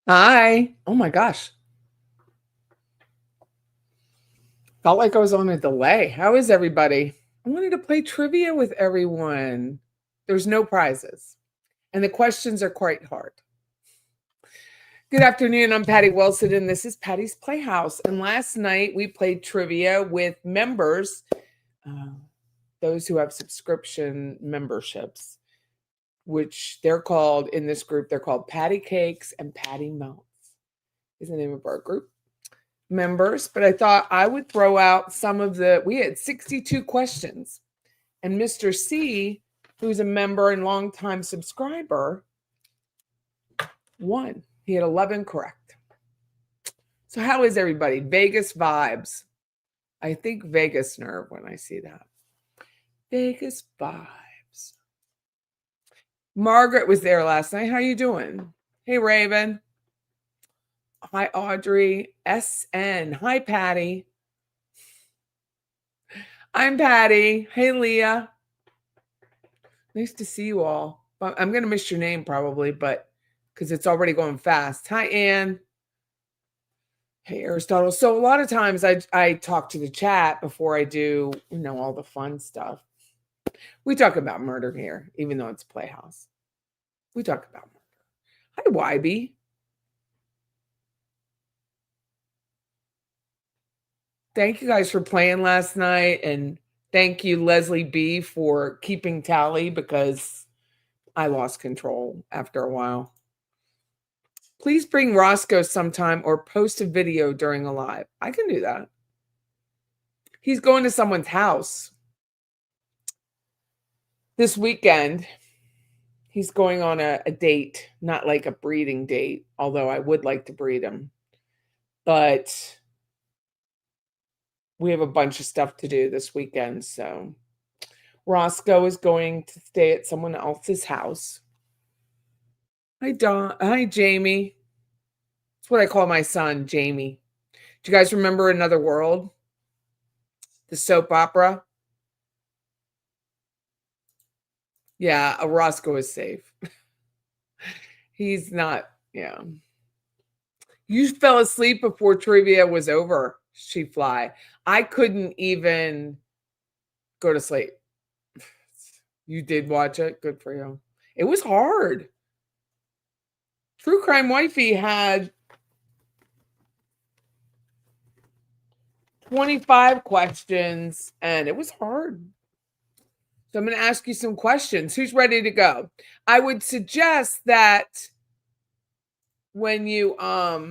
Hi. Oh my gosh. Felt like I was on a delay. How is everybody? I wanted to play trivia with everyone. There's no prizes, and the questions are quite hard. Good afternoon. I'm Patty Wilson, and this is Patty's Playhouse. And last night we played trivia with members, uh, those who have subscription memberships, which they're called in this group, they're called Patty Cakes and Patty Melts, is the name of our group. Members, but I thought I would throw out we had 62 questions, and Mr. C, who's a member and longtime subscriber, won. He had 11 correct. So how is everybody? Vegas vibes. I think Vegas nerve when I see that. Vegas vibes. Margaret was there last night. How you doing? Hey, Raven. Hi, Audrey. SN. Hi, Patty. I'm Patty. Hey, Leah. Nice to see you all. I'm going to miss your name probably, but because it's already going fast. Hi, Ann. Hey, Aristotle. So a lot of times I talk to the chat before I do, all the fun stuff. We talk about murder here, even though it's Playhouse. We talk about murder. Hi, YB. Thank you guys for playing last night, and thank you, Leslie B, for keeping tally because I lost control after a while. Please bring Roscoe sometime or post a video during a live. I can do that. He's going to someone's house this weekend. He's going on a date, not like a breeding date, although I would like to breed him. But we have a bunch of stuff to do this weekend. So Roscoe is going to stay at someone else's house. Hi, Don. Hi, Jamie. That's what I call my son, Jamie. Do you guys remember Another World? The soap opera? Yeah, Roscoe is safe. He's not, yeah. You fell asleep before trivia was over, She Fly. I couldn't even go to sleep. You did watch it? Good for you. It was hard. True Crime Wifey had 25 questions, and it was hard. So I'm going to ask you some questions. Who's ready to go? I would suggest that when you let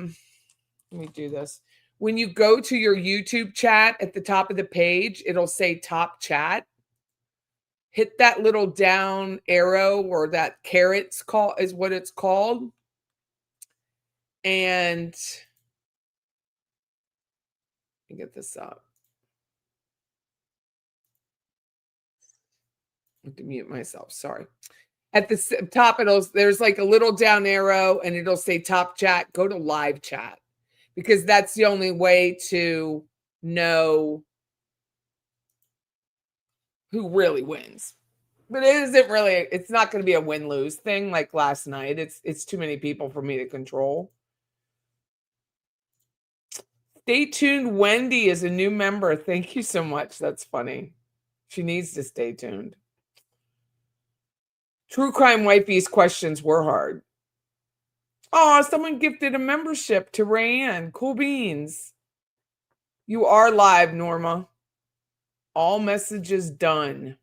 me do this. When you go to your YouTube chat at the top of the page, it'll say top chat. Hit that little down arrow, or that carrot's call is what it's called. And let me get this up. I have to mute myself. Sorry. At the top, there's like a little down arrow, and it'll say top chat. Go to live chat, because that's the only way to know who really wins. But it isn't really, it's not going to be a win-lose thing like last night. It's too many people for me to control. Stay tuned. Wendy is a new member. Thank you so much. That's funny. She needs to stay tuned. True Crime Wifey's questions were hard. Oh, someone gifted a membership to Rayanne. Cool beans. You are live, Norma. All messages done.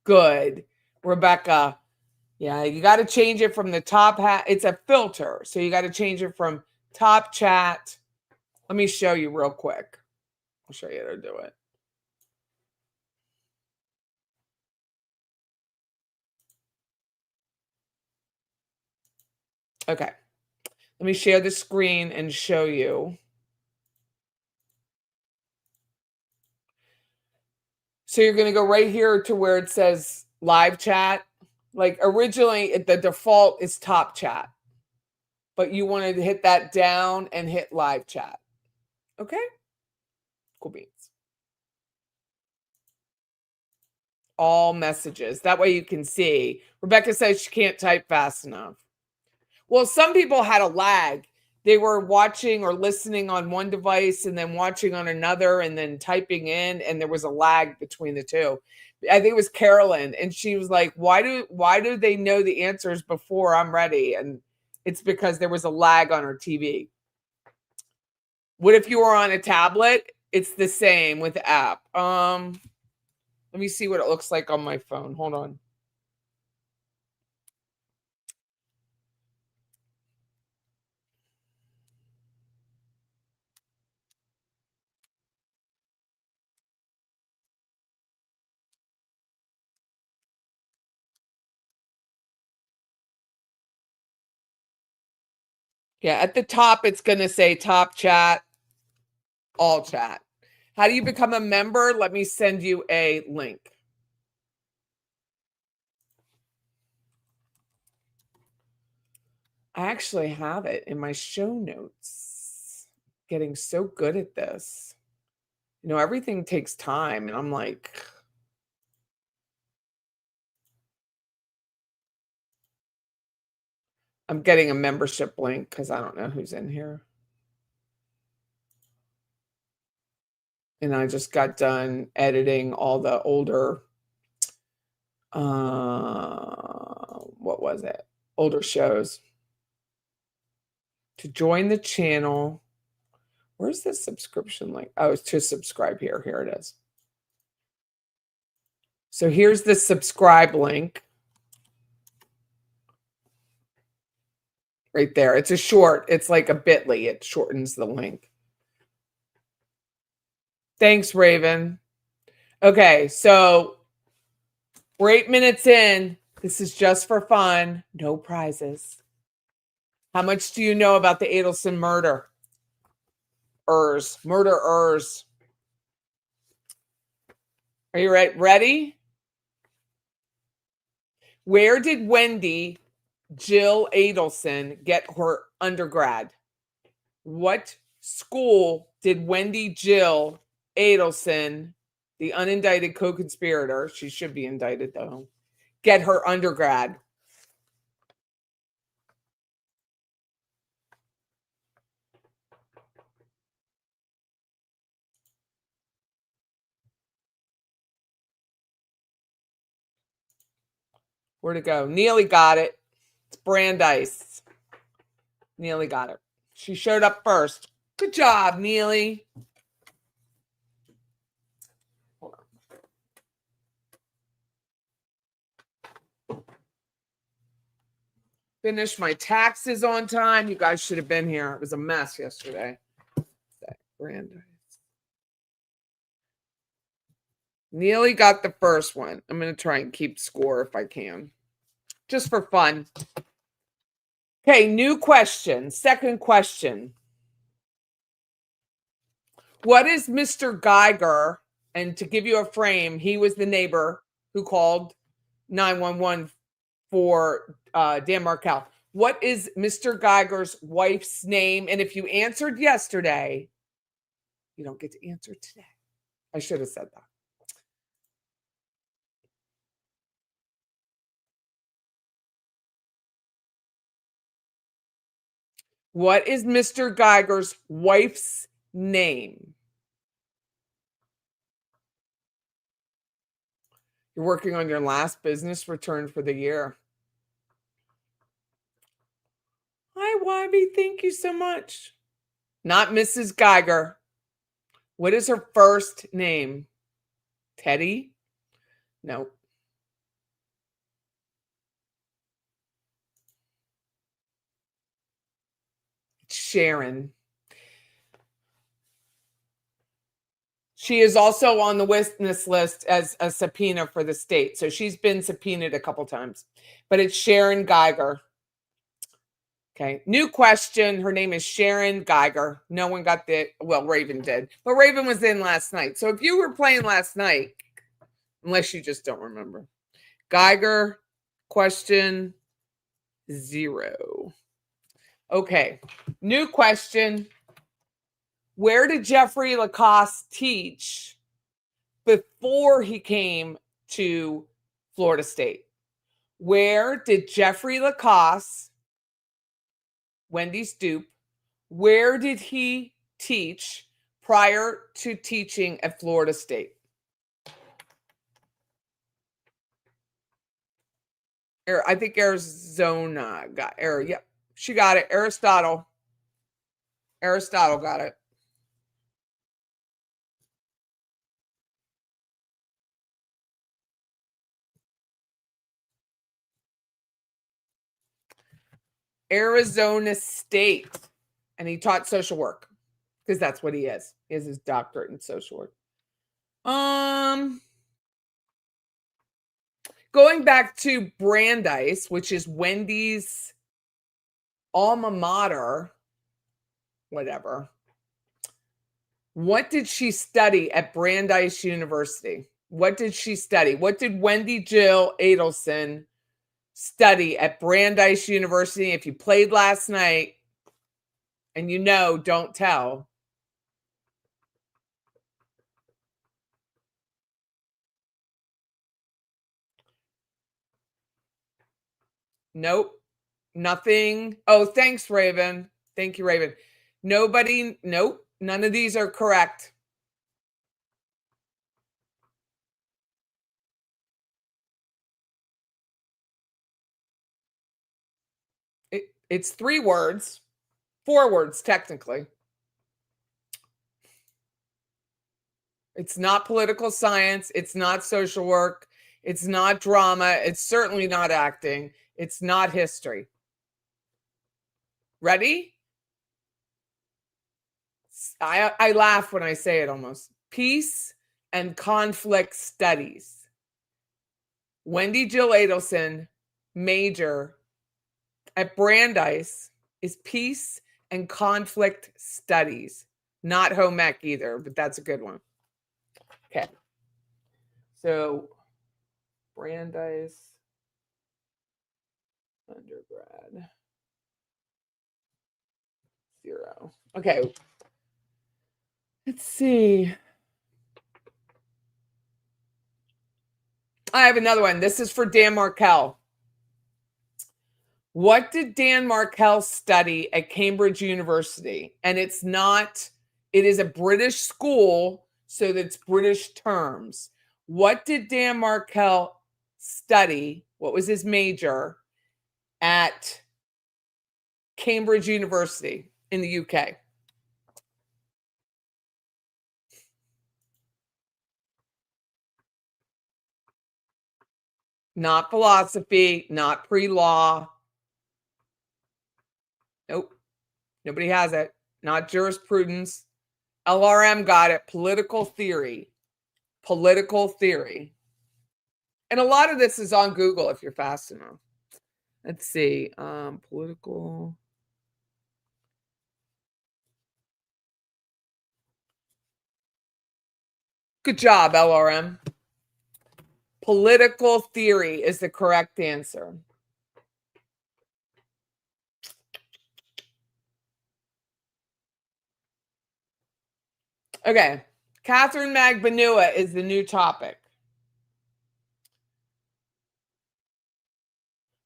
Good. Rebecca. Yeah, you got to change it from the top hat. It's a filter. So you got to change it from top chat. Let me show you real quick. I'll show you how to do it. Okay. Let me share the screen and show you. So you're going to go right here to where it says live chat. Like originally, the default is top chat, but you wanted to hit that down and hit live chat. Okay? Cool beans. All messages. That way you can see. Rebecca says she can't type fast enough. Well, some people had a lag. they were watching or listening on one device and then watching on another and then typing in, and there was a lag between the two. I think it was Carolyn, and she was like, why do they know the answers before I'm ready? And it's because there was a lag on her TV. What if you were on a tablet? It's the same with the app. Let me see what it looks like on my phone. Hold on. Yeah, at the top, it's going to say top chat, all chat. How do you become a member? Let me send you a link. I actually have it in my show notes. Getting so good at this. You know, everything takes time. And I'm like, I'm getting a membership link because I don't know who's in here. And I just got done editing all the older, what was it? Older shows. To join the channel, where's the subscription link? Oh, it's to subscribe here. Here it is. So here's the subscribe link. Right there. It's a short. It's like a bit.ly. It shortens the link. Thanks, Raven. Okay, so we're 8 minutes in. This is just for fun. No prizes. How much do you know about the Adelson murder? Murderers. Are you ready? Where did Wendy Jill Adelson get her undergrad? What school did Wendy Jill Adelson, the unindicted co-conspirator, she should be indicted though, get her undergrad? Where'd it go? Neely got it. It's Brandeis. Neely got it. She showed up first. Good job, Neely. Finished my taxes on time. You guys should have been here. It was a mess yesterday. Brandeis. Neely got the first one. I'm going to try and keep score if I can. Just for fun. Okay, new question. Second question. What is Mr. Geiger? And to give you a frame, he was the neighbor who called 911 for Dan Markel. What is Mr. Geiger's wife's name? And if you answered yesterday, you don't get to answer today. I should have said that. What is Mr. Geiger's wife's name? You're working on your last business return for the year. Hi, Wybie. Thank you so much. Not Mrs. Geiger. What is her first name? Teddy? No. Sharon. She is also on the witness list as a subpoena for the state. So she's been subpoenaed a couple times. But it's Sharon Geiger. Okay. New question. Her name is Sharon Geiger. No one got the, well, Raven did. But Raven was in last night. So if you were playing last night, unless you just don't remember. Geiger, question 0. Okay. New question. Where did Jeffrey Lacoste teach before he came to Florida State? Where did Jeffrey Lacoste, Wendy's dupe, Where did he teach prior to teaching at Florida State? I think Arizona got Yep, she got it. Aristotle got it. Arizona State. And he taught social work because that's what he is. He has his doctorate in social work. Going back to Brandeis, which is Wendy's alma mater, whatever. What did she study at Brandeis University? What did she study? What did Wendy Jill Adelson study at Brandeis University? If you played last night and you know, don't tell. Nope. Nothing. Oh, thanks, Raven. Thank you, Raven. Nobody. Nope. None of these are correct. It's 3 words, 4 words, technically. It's not political science. It's not social work. It's not drama. It's certainly not acting. It's not history. Ready? I laugh when I say it almost. Peace and conflict studies. Wendy Jill Adelson, major at Brandeis, is peace and conflict studies. Not home ec either, but that's a good one. Okay. So Brandeis undergrad 0. Okay. Let's see. I have another one. This is for Dan Markel. What did Dan Markel study at Cambridge University? And it is a British school, so that's British terms. What did Dan Markel study? What was his major at Cambridge University in the UK? Not philosophy, not pre-law. Nope. Nobody has it. Not jurisprudence. LRM got it. Political theory. Political theory. And a lot of this is on Google if you're fast enough. Let's see. Political. Good job, LRM. Political theory is the correct answer. Okay. Catherine Magbanua is the new topic.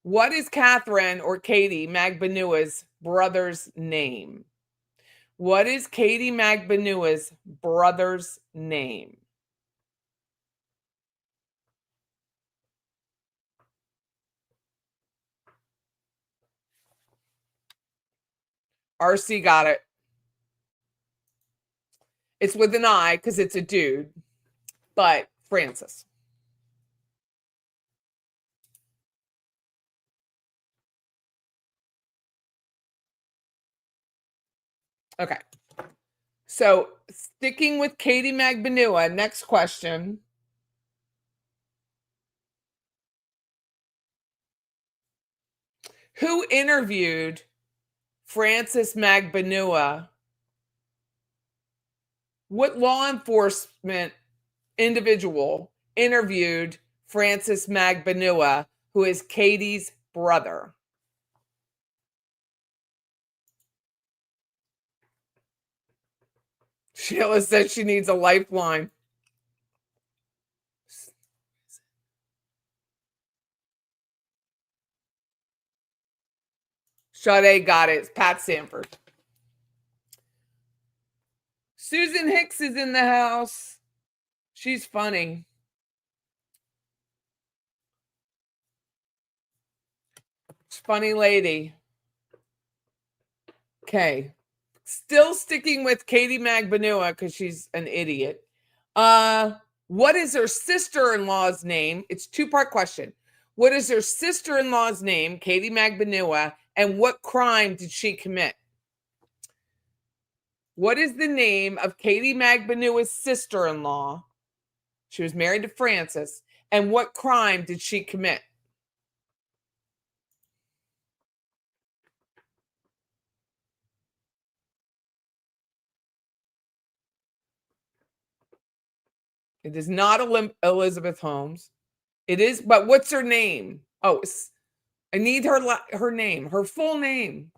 What is Catherine or Katie Magbanua's brother's name? What is Katie Magbanua's brother's name? RC got it. It's with an I because it's a dude, but Francis. Okay. So sticking with Katie Magbanua, next question. Who interviewed Francis Magbanua? What law enforcement individual interviewed Francis Magbanua, who is Katie's brother? Sheila says she needs a lifeline. Sade got it. It's Pat Sanford. Susan Hicks is in the house. She's funny. Funny lady. Okay. Still sticking with Katie Magbanua because she's an idiot. What is her sister-in-law's name? It's a two-part question. What is her sister-in-law's name, Katie Magbanua, and what crime did she commit? What is the name of Katie Magbanua's sister-in-law? She was married to Francis. And what crime did she commit? It is not Elizabeth Holmes. It is, but what's her name? Oh, I need her name, her full name.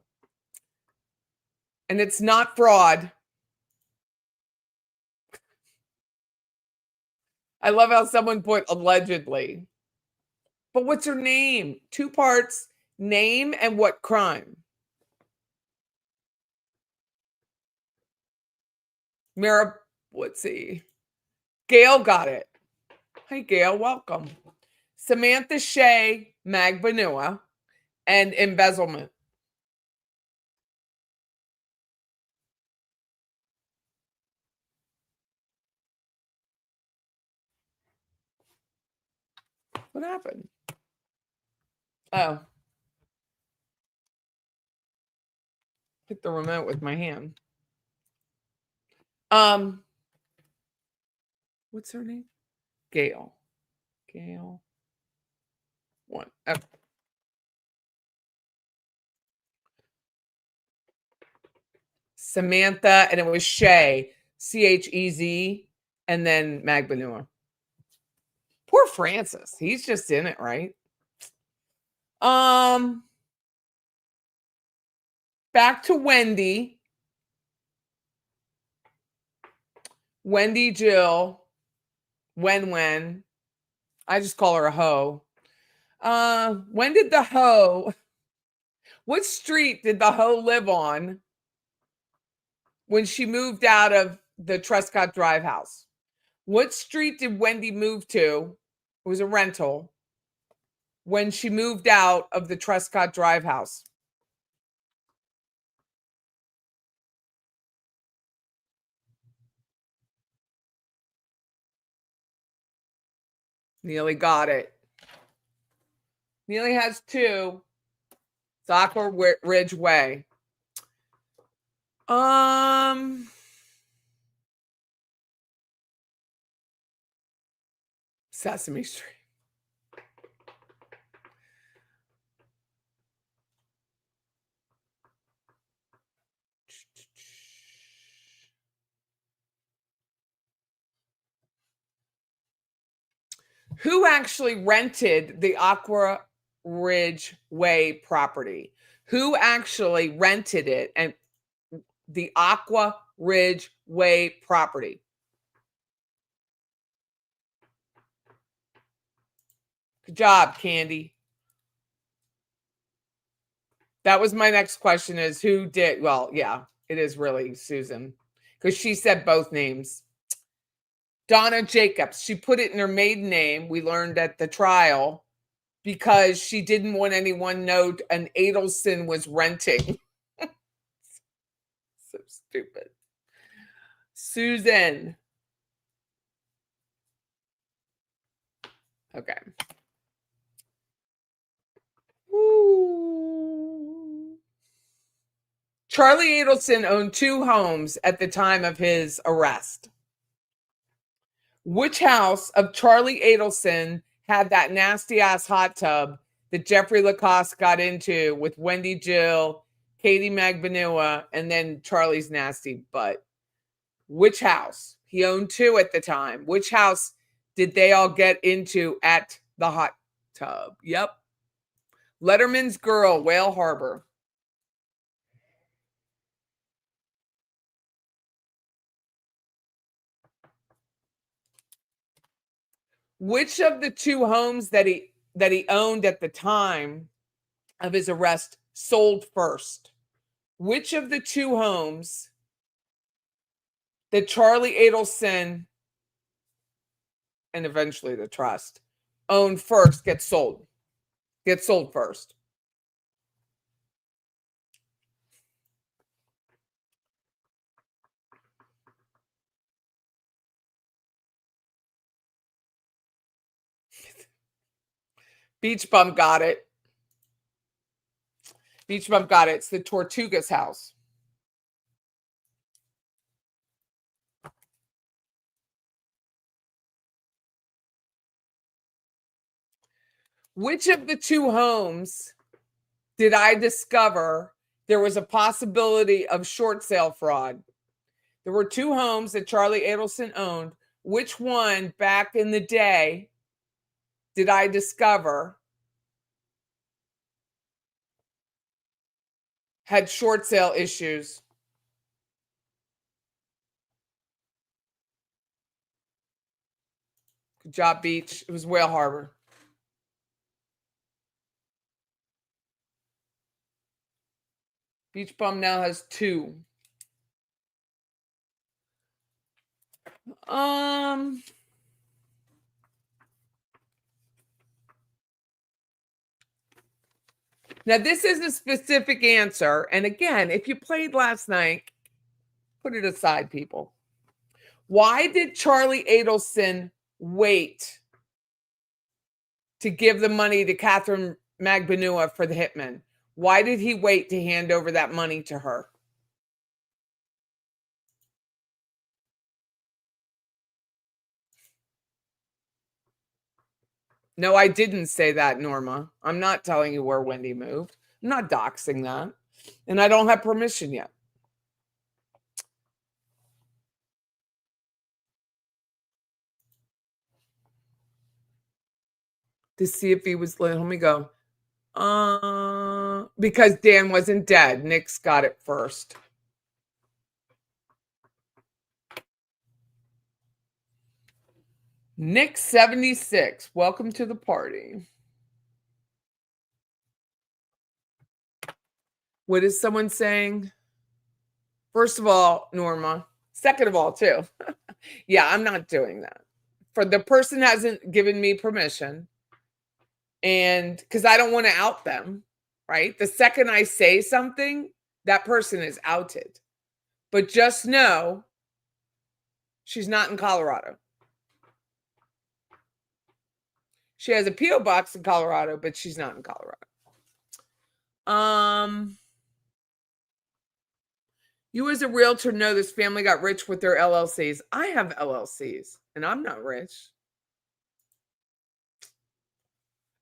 And it's not fraud. I love how someone put allegedly. But what's her name? Two parts, name and what crime? Let's see. Gail got it. Hey, Gail, welcome. Samantha Shea Magbanua and embezzlement. What happened? Oh. Hit the remote with my hand. What's her name? Gail. One. Okay. Samantha, and it was Shea, Chez, and then Magbanua. Poor Francis. He's just in it, right? Back to Wendy. Wendy Jill. When. I just call her a hoe. When did the hoe? What street did the hoe live on when she moved out of the Trescott Drive house? What street did Wendy move to? It was a rental when she moved out of the Trescott Drive house. Neely got it. Neely has two. Aqua Ridge Way. Sesame Street. Who actually rented the Aqua Ridge Way property? Who actually rented it and the Aqua Ridge Way property? Good job, Candy. That was my next question is who did? Well, yeah, it is really Susan because she said both names. Donna Jacobs, she put it in her maiden name. We learned at the trial because she didn't want anyone to know an Adelson was renting. So stupid. Susan. Okay. Ooh. Charlie Adelson owned two homes at the time of his arrest. Which house of Charlie Adelson had that nasty ass hot tub that Jeffrey Lacoste got into with Wendy Jill, Katie Magbanua, and then Charlie's nasty butt? Which house? He owned two at the time. Which house did they all get into at the hot tub? Yep. Letterman's Girl, Whale Harbor. Which of the two homes that he owned at the time of his arrest sold first? Which of the two homes that Charlie Adelson and eventually the trust owned first gets sold. Gets sold first. Beach Bum got it. Beach Bum got it. It's the Tortugas house. Which of the two homes did I discover there was a possibility of short sale fraud? There were two homes that Charlie Adelson owned. Which one back in the day did I discover had short sale issues? Good job, Beach. It was Whale Harbor. Beach Bum now has two. Now this is a specific answer. And again, if you played last night, put it aside, people. Why did Charlie Adelson wait to give the money to Catherine Magbanua for the hitman? Why did he wait to hand over that money to her? No, I didn't say that, Norma. I'm not telling you where Wendy moved. I'm not doxing that. And I don't have permission yet. To see if he was, let me go. Because Dan wasn't dead. Nick's got it first. Nick 76, welcome to the party. What is someone saying? First of all, Norma. Second of all, too. Yeah, I'm not doing that. For the person hasn't given me permission. And because I don't want to out them, right? The second I say something, that person is outed. But just know she's not in Colorado. She has a P.O. box in Colorado, but she's not in Colorado. You as a realtor know this family got rich with their LLCs. I have LLCs, and I'm not rich.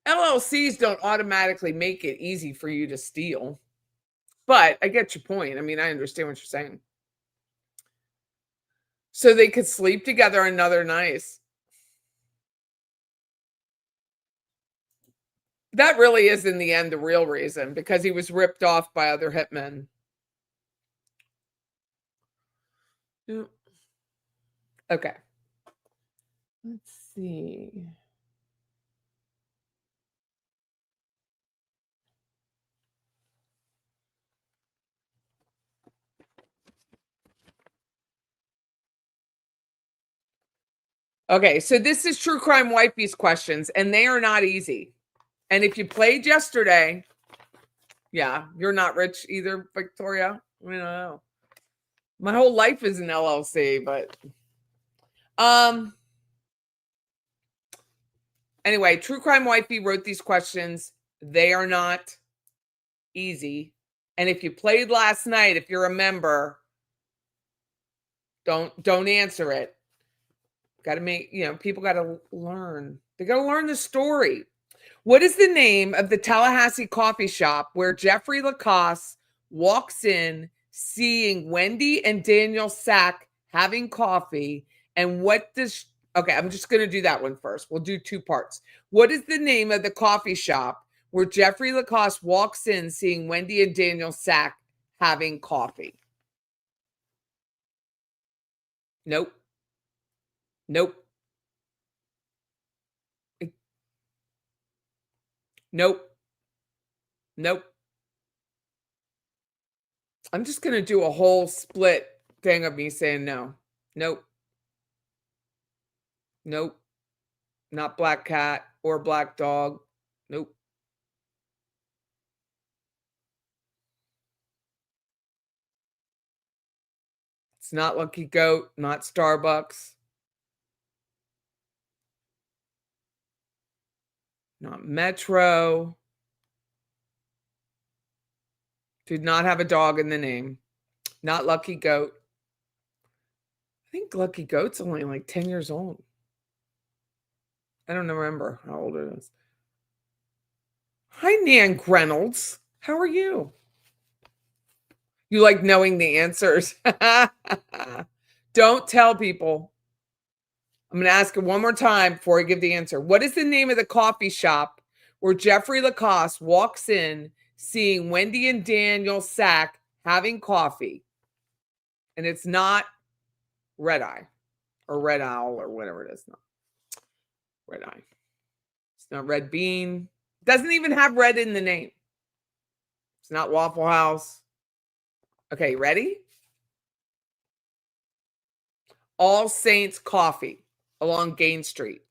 LLCs don't automatically make it easy for you to steal. But I get your point. I mean, I understand what you're saying. So they could sleep together another night. That really is, in the end, the real reason, because he was ripped off by other hitmen. Okay. Let's see. Okay, so this is True Crime Wifey's questions, and they are not easy. And if you played yesterday, yeah, you're not rich either, Victoria. I don't know. My whole life is an LLC, but anyway, True Crime Wifey wrote these questions. They are not easy. And if you played last night, if you're a member, don't answer it. Got to make, people got to learn. They got to learn the story. What is the name of the Tallahassee coffee shop where Jeffrey Lacoste walks in seeing Wendy and Daniel Sack having coffee? And okay, I'm just going to do that one first. We'll do two parts. What is the name of the coffee shop where Jeffrey Lacoste walks in seeing Wendy and Daniel Sack having coffee? Nope. Nope. Nope. Nope. I'm just going to do a whole split thing of me saying no. Nope. Nope. Not black cat or black dog. Nope. It's not Lucky Goat, not Starbucks, not Metro. Did not have a dog in the name. Not Lucky Goat. I think Lucky Goat's only like 10 years old. I don't remember how old it is. Hi, Nan Reynolds. How are you? You like knowing the answers. Don't tell people. I'm going to ask it one more time before I give the answer. What is the name of the coffee shop where Jeffrey Lacoste walks in seeing Wendy and Daniel Sack having coffee? And it's not Red Eye or Red Owl or whatever it is. No. Red Eye. It's not Red Bean. It doesn't even have red in the name. It's not Waffle House. Okay, ready? All Saints Coffee along Gain Street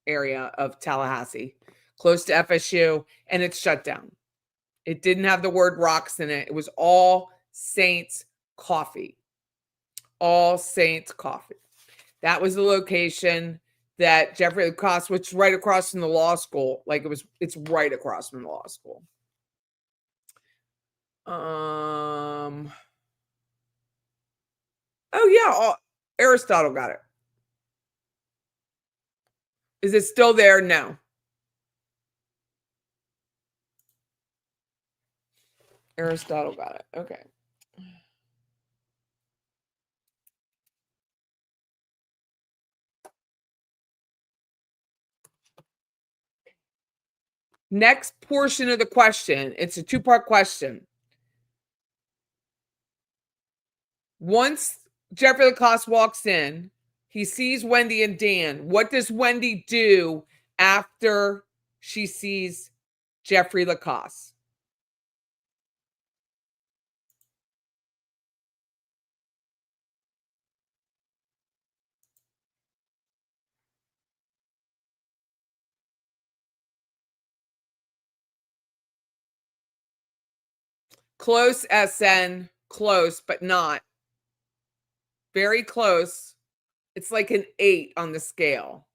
area of Tallahassee, close to FSU, and it's shut down. It didn't have the word rocks in it. It was All Saints Coffee. All Saints Coffee. That was the location that Jeffrey Lacoste, which is right across from the law school. It's right across from the law school. Oh yeah, Aristotle got it. Is it still there? No. Aristotle got it. Okay. Next portion of the question. It's a two-part question. Once Jeffrey Lacoste walks in, he sees Wendy and Dan. What does Wendy do after she sees Jeffrey Lacoste? Close, SN. Close, but not. Very close. It's like an 8 on the scale.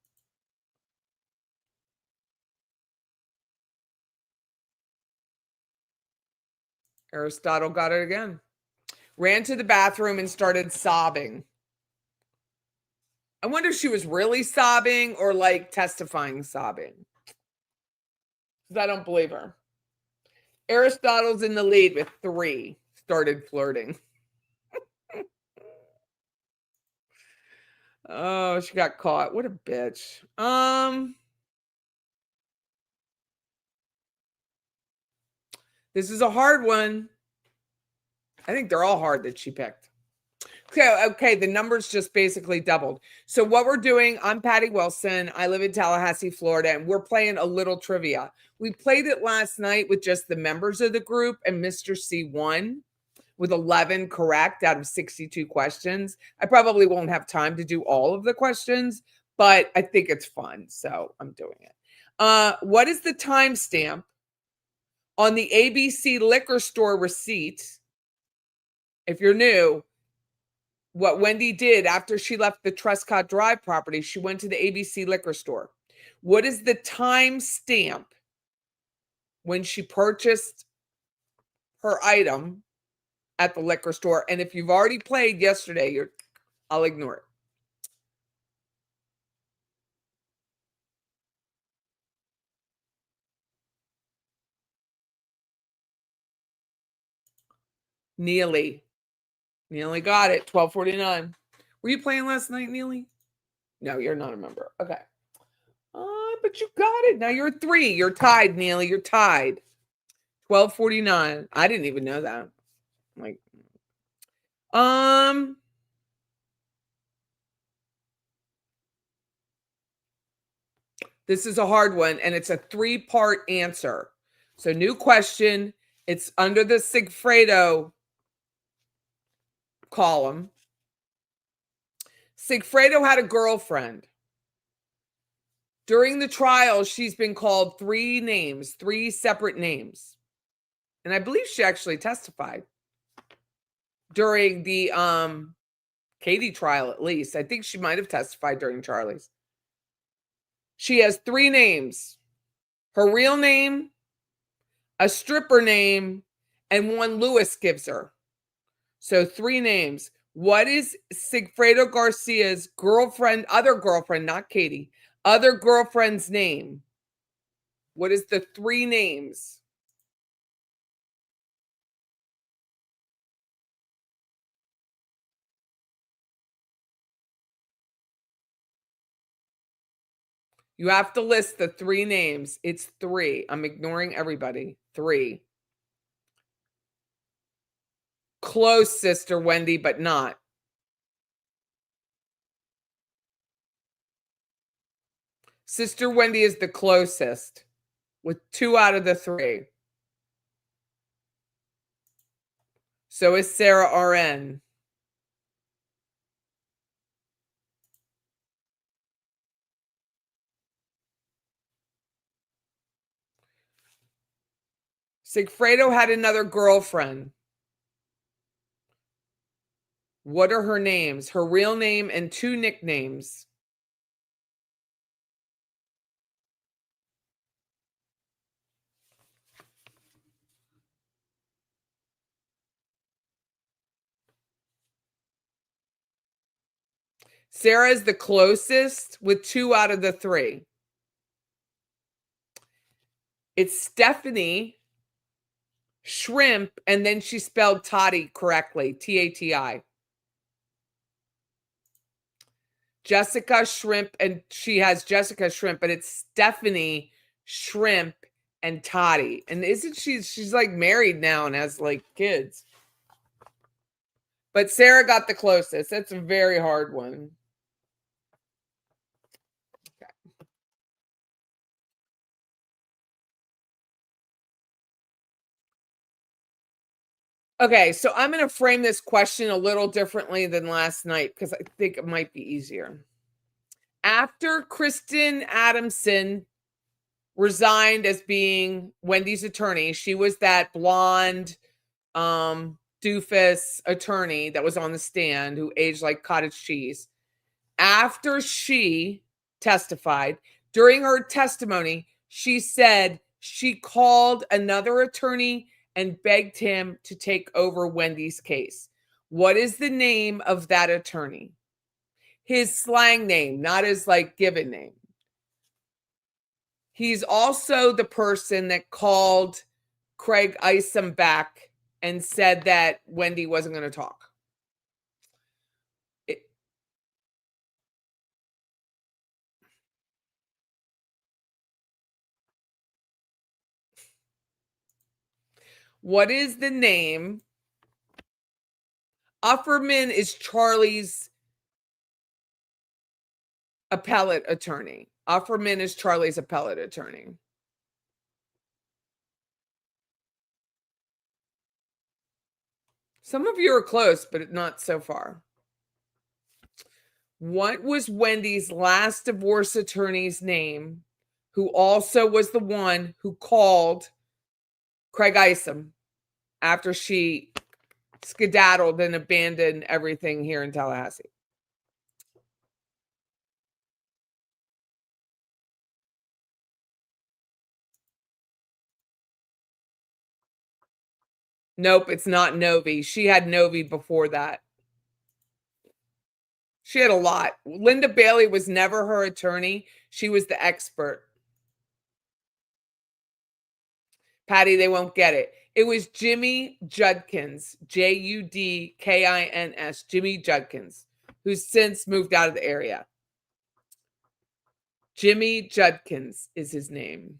Aristotle got it again. Ran to the bathroom and started sobbing. I wonder if she was really sobbing or like testifying sobbing. Because I don't believe her. Aristotle's in the lead with 3. Started flirting. Oh, she got caught. What a bitch. This is a hard one. I think they're all hard that she picked. Okay, the numbers just basically doubled. So what we're doing, I'm Patty Wilson. I live in Tallahassee, Florida, and we're playing a little trivia. We played it last night with just the members of the group, and Mr. C won with 11 correct out of 62 questions. I probably won't have time to do all of the questions, but I think it's fun, so I'm doing it. What is the timestamp on the ABC liquor store receipt? If you're new, what Wendy did after she left the Trescott Drive property, she went to the ABC liquor store. What is the timestamp when she purchased her item at the liquor store? And if you've already played yesterday, I'll ignore it. Neely got it. 12:49. Were you playing last night, Neely? No, you're not a member. Okay. But you got it. Now you're 3. You're tied, Neely. You're tied. 12:49. I didn't even know that. Like, this is a hard one, and it's a 3-part answer. So new question. It's under the Sigfredo column. Sigfredo had a girlfriend. During the trial, she's been called 3 names, 3 separate names. And I believe she actually testified during the Katie trial, at least. I think she might have testified during Charlie's. She has 3 names. Her real name, a stripper name, and one Lewis gives her. So 3 names. What is Sigfredo Garcia's girlfriend, other girlfriend, not Katie, other girlfriend's name? What is the 3 names? You have to list the 3 names. It's 3. I'm ignoring everybody. 3. Close, Sister Wendy, but not. Sister Wendy is the closest with 2 out of the 3. So is Sarah RN. Sigfredo had another girlfriend. What are her names? Her real name and 2 nicknames. Sarah is the closest with 2 out of the 3. It's Stephanie Shrimp, and then she spelled Toddy correctly, Tati. Jessica Shrimp, and she has Jessica Shrimp, but it's Stephanie Shrimp and Toddy. And isn't she's like married now and has like kids. But Sarah got the closest. That's a very hard one. Okay, so I'm going to frame this question a little differently than last night because I think it might be easier. After Kristen Adamson resigned as being Wendy's attorney, she was that blonde doofus attorney that was on the stand who aged like cottage cheese. After she testified, during her testimony, she said she called another attorney and begged him to take over Wendy's case. What is the name of that attorney? His slang name, not his like given name. He's also the person that called Craig Isom back and said that Wendy wasn't going to talk. What is the name? Ufferman is Charlie's appellate attorney. Ufferman is Charlie's appellate attorney. Some of you are close, but not so far. What was Wendy's last divorce attorney's name, who also was the one who called Craig Isom after she skedaddled and abandoned everything here in Tallahassee? Nope, it's not Novi. She had Novi before that. She had a lot. Linda Bailey was never her attorney. She was the expert. Patty, they won't get it. It was Jimmy Judkins, Judkins, Jimmy Judkins, who's since moved out of the area. Jimmy Judkins is his name.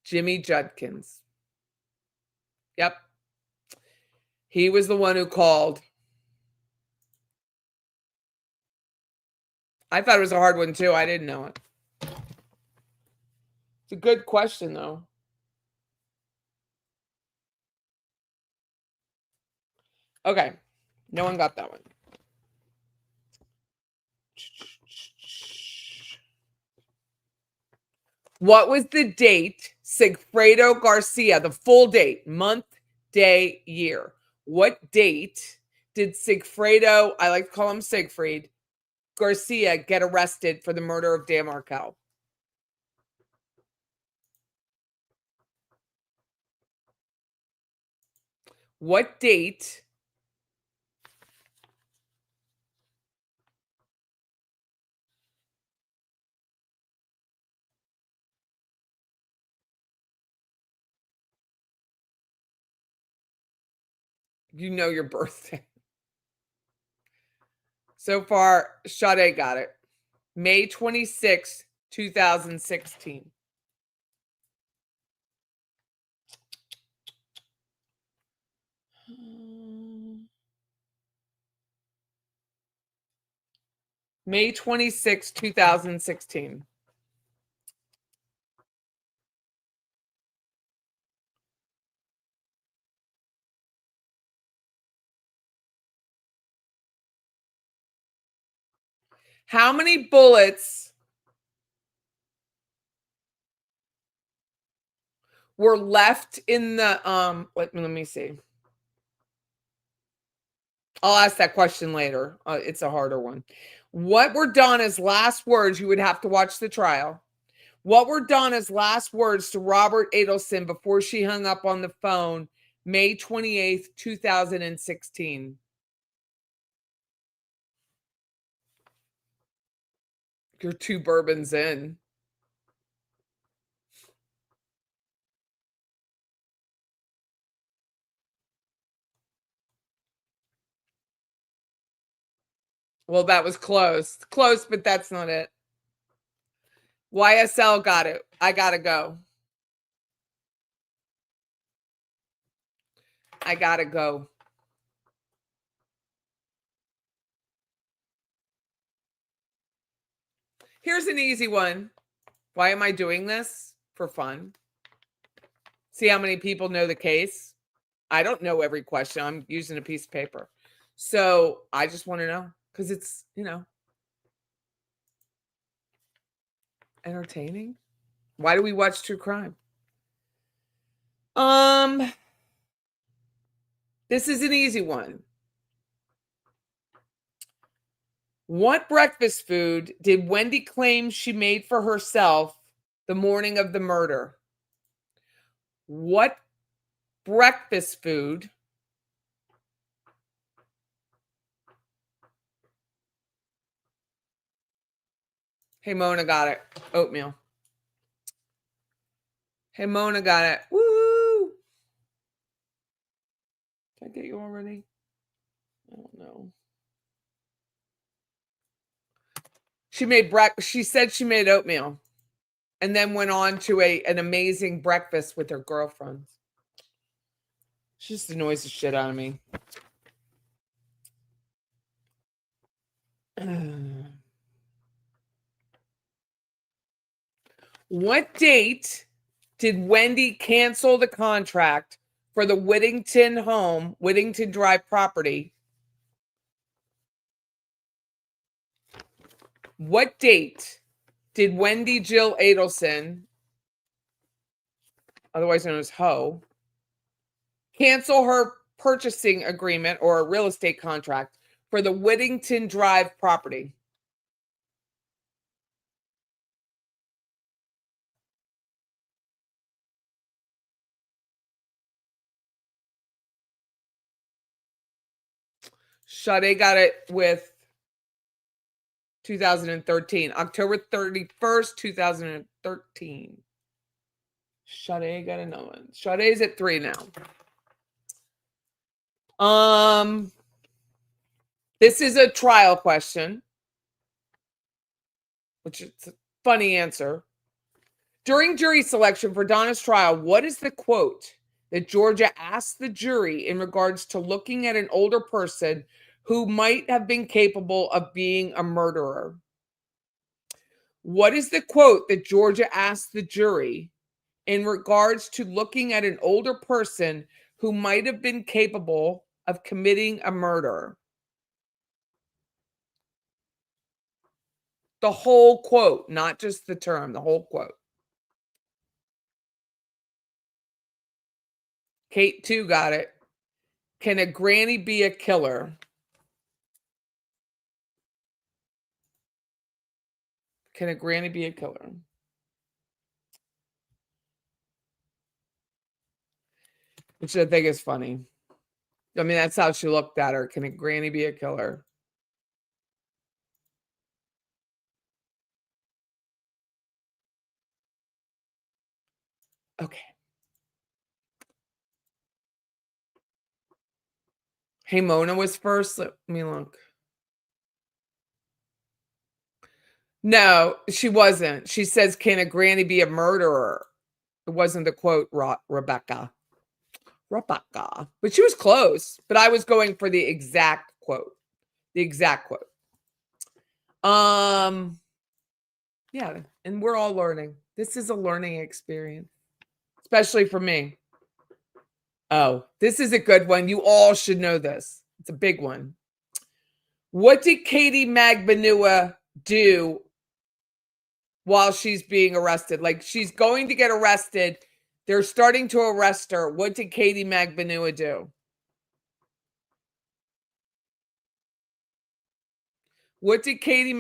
Jimmy Judkins. Yep. He was the one who called. I thought it was a hard one too. I didn't know it. It's a good question though. Okay. No one got that one. What was the date Sigfredo Garcia, the full date, month, day, year? What date did Sigfredo, I like to call him Siegfried, Garcia get arrested for the murder of Dan Markel? What date you know your birthday? So far, Sade got it. May 26, 2016. May 26, 2016. How many bullets were left in the let me see. I'll ask that question later. It's a harder one. What were Donna's last words? You would have to watch the trial. What were Donna's last words to Robert Adelson before she hung up on the phone May 28th, 2016? You're 2 bourbons in. Well, that was close. Close, but that's not it. YSL got it. I gotta go. I gotta go. Here's an easy one. Why am I doing this? For fun. See how many people know the case? I don't know every question. I'm using a piece of paper. So I just want to know because it's, entertaining. Why do we watch true crime? This is an easy one. What breakfast food did Wendy claim she made for herself the morning of the murder? What breakfast food Hey, Mona got it. Oatmeal. Hey, Mona got it. Woo! Did I get you already? I don't know. She said she made oatmeal and then went on to an amazing breakfast with her girlfriends. She just annoys the shit out of me. What date did Wendy cancel the contract for the Whittington Drive property? What date did Wendy Jill Adelson, otherwise known as Ho, cancel her purchasing agreement or a real estate contract for the Whittington Drive property? Sade got it with 2013, October 31st, 2013. Sade got another one. Sade's at 3 now. This is a trial question, which is a funny answer. During jury selection for Donna's trial, what is the quote that Georgia asked the jury in regards to looking at an older person who might have been capable of being a murderer? What is the quote that Georgia asked the jury in regards to looking at an older person who might have been capable of committing a murder. The whole quote, not just the term, the whole quote. Kate, too, got it. Can a granny be a killer? Can a granny be a killer? Which I think is funny. I mean, that's how she looked at her. Can a granny be a killer? Okay. Hey, Mona was first. Let me look. No, she wasn't. She says, can a granny be a murderer? It wasn't the quote, Rebecca. Rebecca. But she was close. But I was going for the exact quote. The exact quote. Yeah, and we're all learning. This is a learning experience, especially for me. Oh, this is a good one. You all should know this. It's a big one. What did Katie Magbanua do while she's being arrested? Like, she's going to get arrested. They're starting to arrest her. What did Katie Magbanua do? What did Katie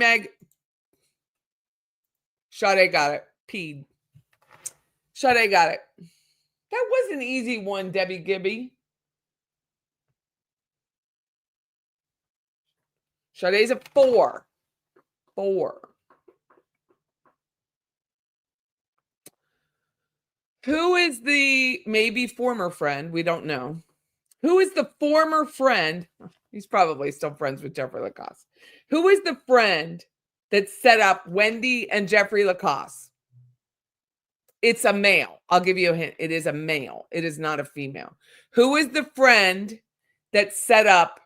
Sade got it. Peed. Sade got it. That was an easy one, Debbie Gibby. Sade's a 4. 4. Who is the maybe former friend? We don't know. Who is the former friend? He's probably still friends with Jeffrey Lacoste. Who is the friend that set up Wendy and Jeffrey Lacoste? It's a male. I'll give you a hint. It is a male. It is not a female. Who is the friend that set up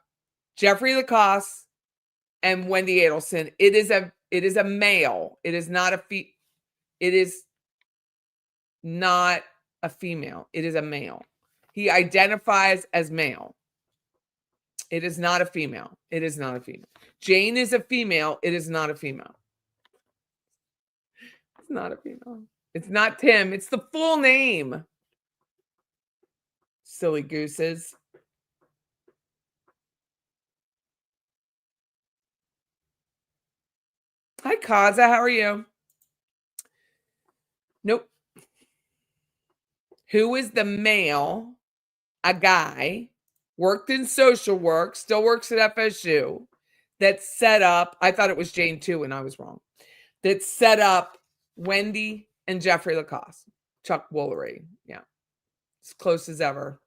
Jeffrey Lacoste and Wendy Adelson? It is a male. It is not it is not a female. It is a male. He identifies as male. It is not a female. It is not a female. Jane is a female. It is not a female. It's not a female. It's not Tim. It's the full name. Silly gooses. Hi, Kaza. How are you? Nope. Who is the male? A guy, worked in social work, still works at FSU, that set up, I thought it was Jane too, and I was wrong, that set up Wendy and Jeffrey Lacoste. Chuck Woolery. Yeah. As close as ever.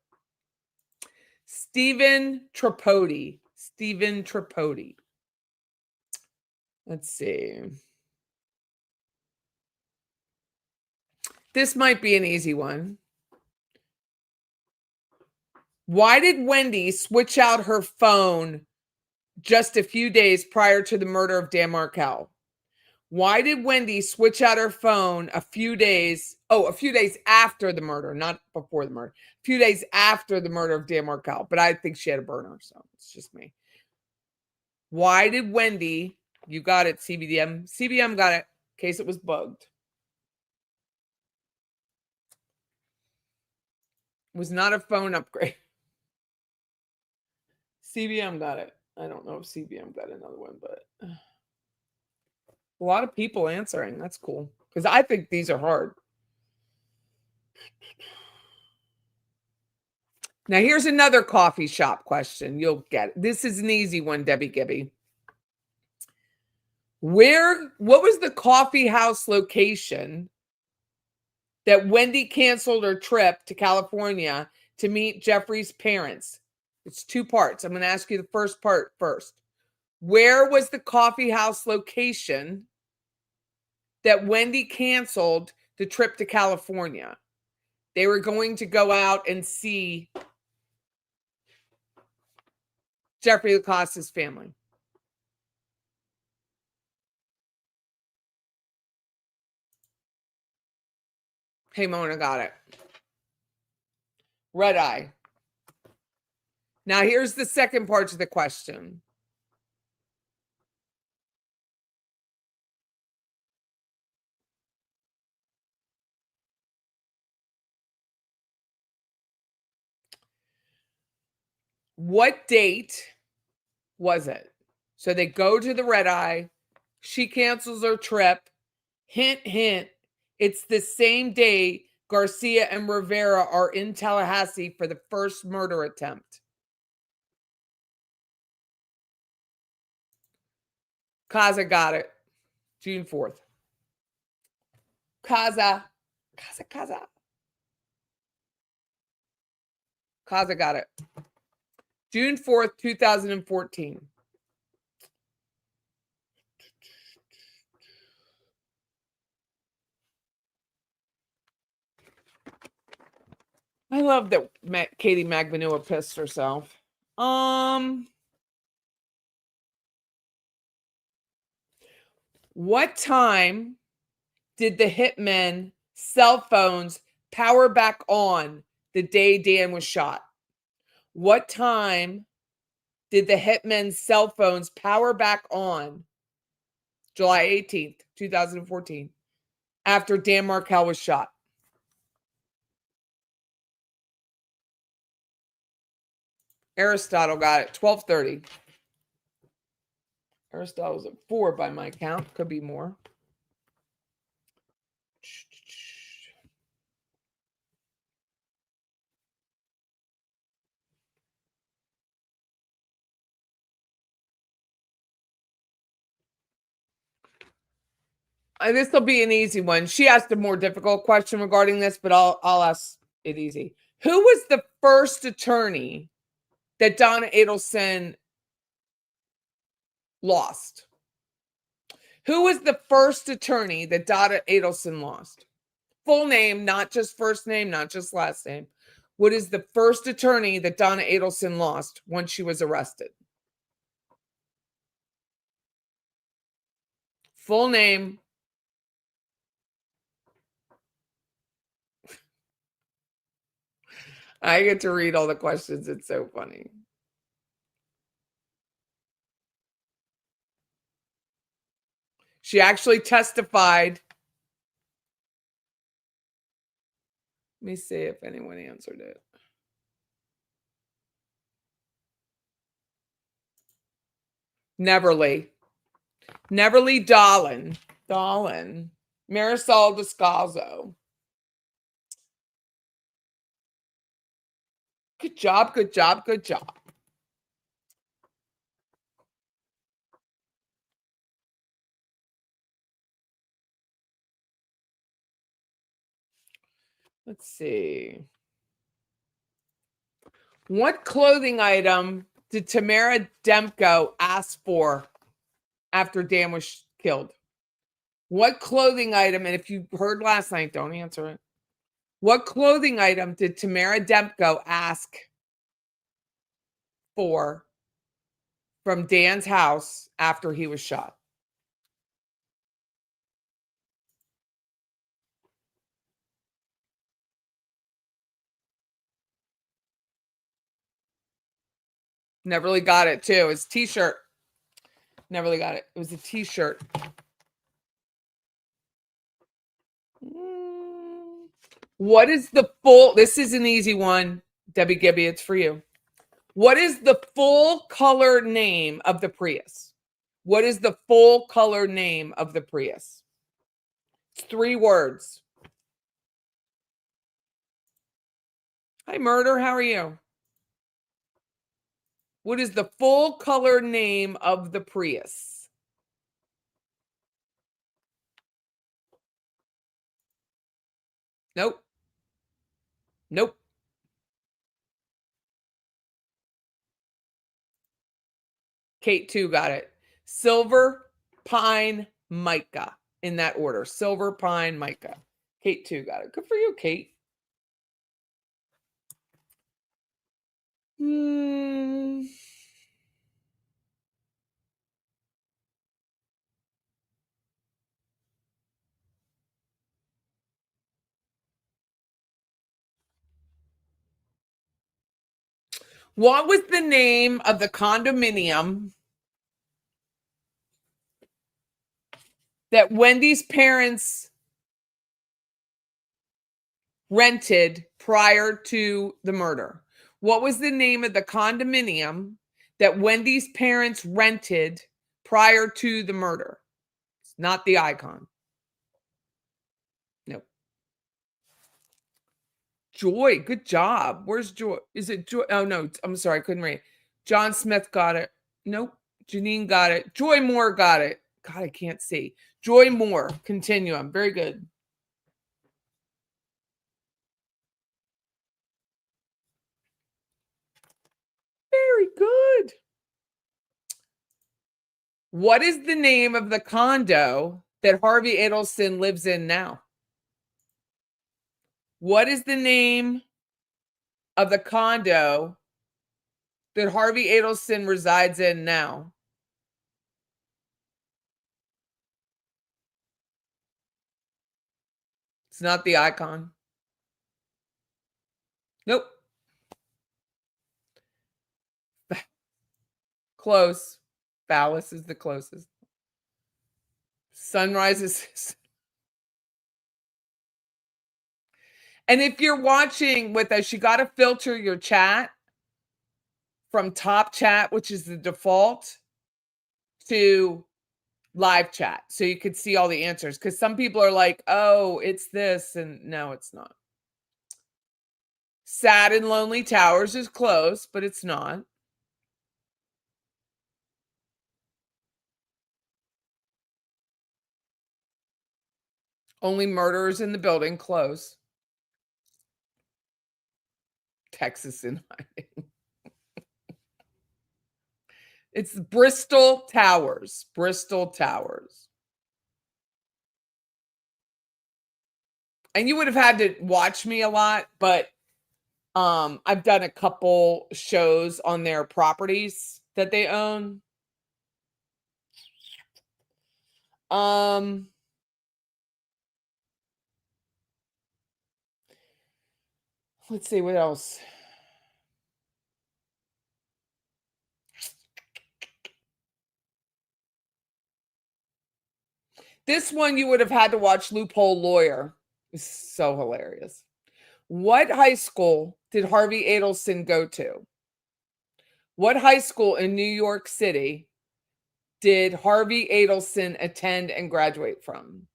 Stephen Tripodi. Stephen Tripodi. Let's see. This might be an easy one. Why did Wendy switch out her phone just a few days prior to the murder of Dan Markel? Why did Wendy switch out her phone a few days after the murder, not before the murder, a few days after the murder of Dan Markel? But I think she had a burner, so it's just me. Why did Wendy, you got it, CBM got it, in case it was bugged. It was not a phone upgrade. CBM got it. I don't know if CBM got another one, but a lot of people answering. That's cool. Because I think these are hard. Now, here's another coffee shop question. You'll get it. This is an easy one, Debbie Gibby. What was the coffee house location that Wendy canceled her trip to California to meet Jeffrey's parents? It's 2 parts. I'm going to ask you the first part first. Where was the coffee house location that Wendy canceled the trip to California? They were going to go out and see Jeffrey Lacoste's family. Hey, Mona got it. Red Eye. Now, here's the second part to the question. What date was it? So they go to the red eye. She cancels her trip. Hint, hint. It's the same day Garcia and Rivera are in Tallahassee for the first murder attempt. Kaza got it. June 4th. Kaza got it. June 4th, 2014. I love that Katie Magbanua pissed herself. What time did the hitmen cell phones power back on the day Dan was shot? What time did the hitmen's cell phones power back on July 18th, 2014, after Dan Markel was shot? Aristotle got it, 12:30. Aristotle's at 4 by my count. Could be more. This will be an easy one. She asked a more difficult question regarding this, but I'll ask it easy. Who was the first attorney that Donna Adelson lost? Who was the first attorney that Donna Adelson lost? Full name, not just first name, not just last name. What is the first attorney that Donna Adelson lost once she was arrested? Full name. I get to read all the questions. It's so funny. She actually testified. Let me see if anyone answered it. Neverly Dahlin. Marisol Descalzo. Good job. Let's see. What clothing item did Tamara Demko ask for after Dan was killed? What clothing item, and if you heard last night, don't answer it. What clothing item did Tamara Demko ask for from Dan's house after he was shot? Never really got it too. It's t-shirt. Never really got it. It was a t-shirt. What is the full, this is an easy one, Debbie Gibby, it's for you. What is the full color name of the Prius? What is the full color name of the Prius? It's 3 words. Hi, Murder. How are you? What is the full color name of the Prius? Nope. Kate 2 got it. Silver, pine, mica. In that order. Silver, pine, mica. Kate 2 got it. Good for you, Kate. What was the name of the condominium that Wendy's parents rented prior to the murder? What was the name of the condominium that Wendy's parents rented prior to the murder? It's not the Icon. Nope. Joy, good job. Where's Joy? Is it Joy? Oh, no. I'm sorry. I couldn't read. John Smith got it. Nope. Janine got it. Joy Moore got it. God, I can't see. Joy Moore. Continuum. Very good. Very good. What is the name of the condo that Harvey Adelson lives in now? What is the name of the condo that Harvey Adelson resides in now? It's not the Icon. Nope. Close. Phallus is the closest. Sunrise is. And if you're watching with us, you got to filter your chat from top chat, which is the default, to live chat. So you could see all the answers. Because some people are like, oh, it's this. And no, it's not. Sad and Lonely Towers is close, but it's not. Only Murderers in the Building, close. Texas in Hiding. It's Bristol Towers. Bristol Towers. And you would have had to watch me a lot, but I've done a couple shows on their properties that they own. Let's see what else. This one you would have had to watch Loophole Lawyer. It's so hilarious. What high school did Harvey Adelson go to? What high school in New York City did Harvey Adelson attend and graduate from?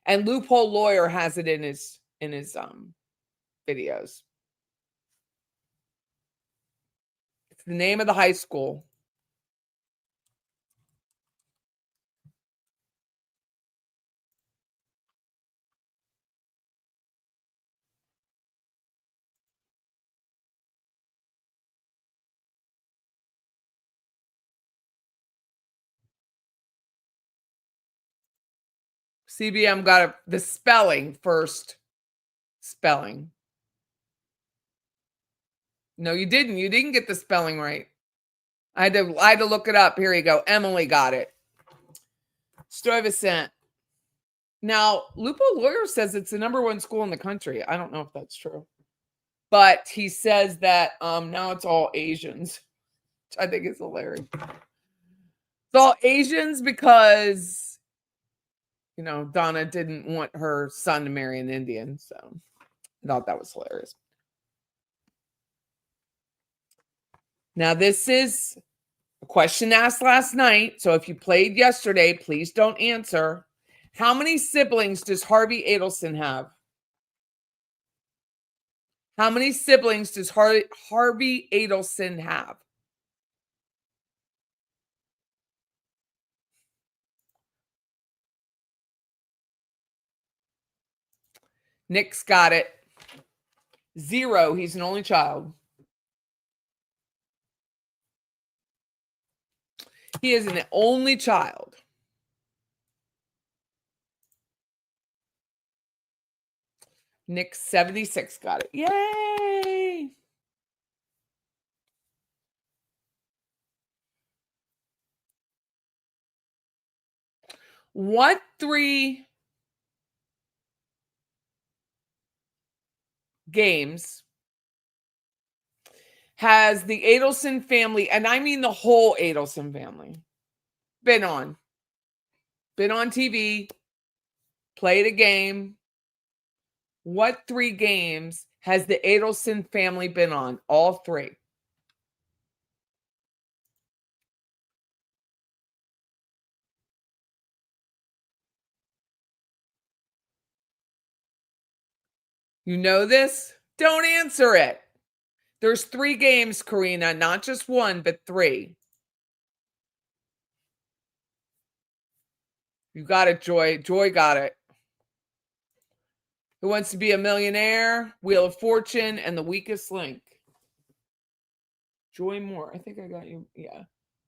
And Loophole Lawyer has it in his videos. It's the name of the high school. CBM got the spelling first. Spelling. No, you didn't. You didn't get the spelling right. I had to look it up. Here you go. Emily got it. Stuyvesant. Now, Lupo Lawyer says it's the number 1 school in the country. I don't know if that's true. But he says that now it's all Asians, which I think is hilarious. It's all Asians because, Donna didn't want her son to marry an Indian. So I thought that was hilarious. Now, this is a question asked last night. So if you played yesterday, please don't answer. How many siblings does Harvey Adelson have? How many siblings does Harvey Adelson have? Nick's got it. 0. He's an only child. He is an only child. Nick 76 got it. Yay! What 3 games has the Adelson family, and I mean the whole Adelson family, been on? Been on TV, played a game. What 3 games has the Adelson family been on? All 3. You know this? Don't answer it. There's 3 games, Karina, not just 1, but 3. You got it, Joy. Joy got it. Who Wants to Be a Millionaire, Wheel of Fortune, and The Weakest Link. Joy Moore. I think I got you. Yeah.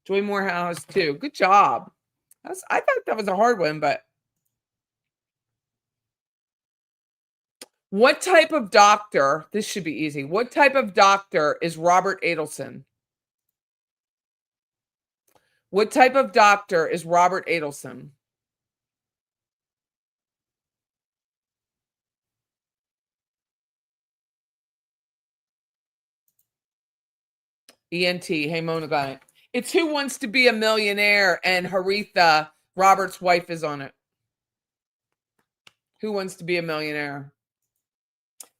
Joy Morehouse, too. Good job. I thought that was a hard one, but what type of doctor, this should be easy. What type of doctor is Robert Adelson? What type of doctor is Robert Adelson? ENT. Hey, Mona got it. It's Who Wants to Be a Millionaire, and Haritha, Robert's wife, is on it. Who Wants to Be a Millionaire?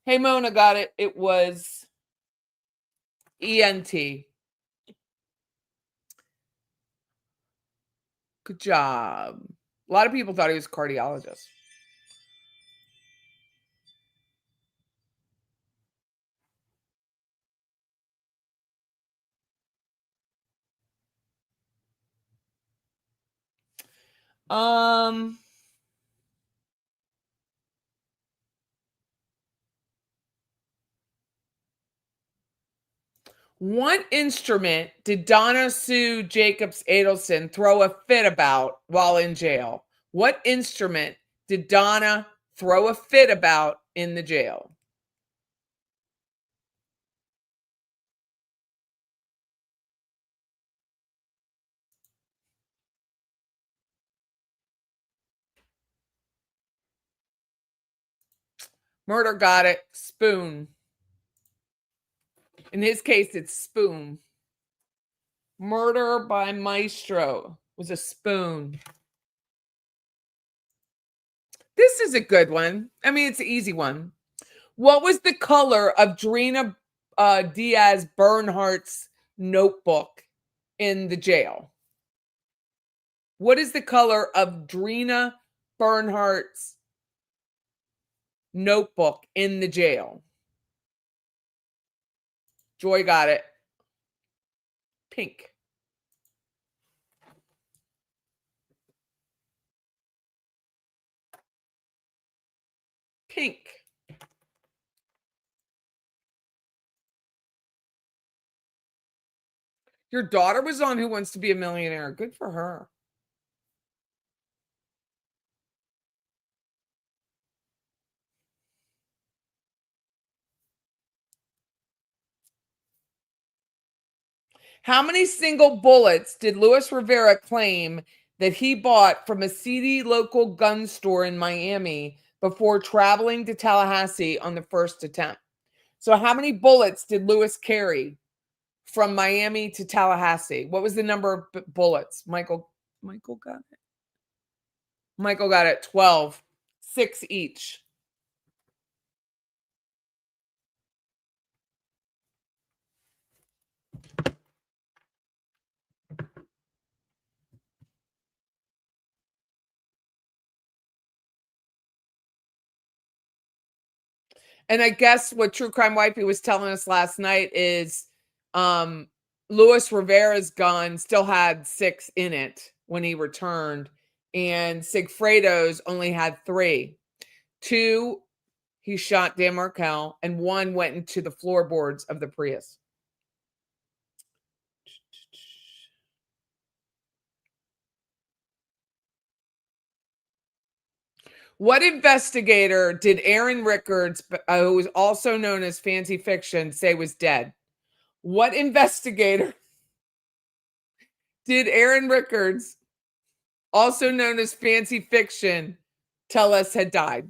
Hey, Mona got it. It was ENT. Good job. A lot of people thought he was a cardiologist. What instrument did Donna Sue Jacobs Adelson throw a fit about while in jail? What instrument did Donna throw a fit about in the jail? Murder got it. Spoon. In his case, it's spoon. Murder by Maestro was a spoon. This is a good one. I mean, it's an easy one. What was the color of Drina Diaz Bernhardt's notebook in the jail? What is the color of Drina Bernhardt's notebook in the jail? Joy got it. Pink. Pink. Your daughter was on Who Wants to Be a Millionaire. Good for her. How many single bullets did Luis Rivera claim that he bought from a seedy local gun store in Miami before traveling to Tallahassee on the first attempt? So how many bullets did Luis carry from Miami to Tallahassee? What was the number of bullets? Michael got it. Michael got it. 12. 6 each. And I guess what True Crime Wifey was telling us last night is Luis Rivera's gun still had 6 in it when he returned, and Sigfredo's only had 3. 2, he shot Dan Markel, and 1 went into the floorboards of the Prius. What investigator did Aaron Rickards, who is also known as Fancy Fiction, say was dead? What investigator did Aaron Rickards, also known as Fancy Fiction, tell us had died?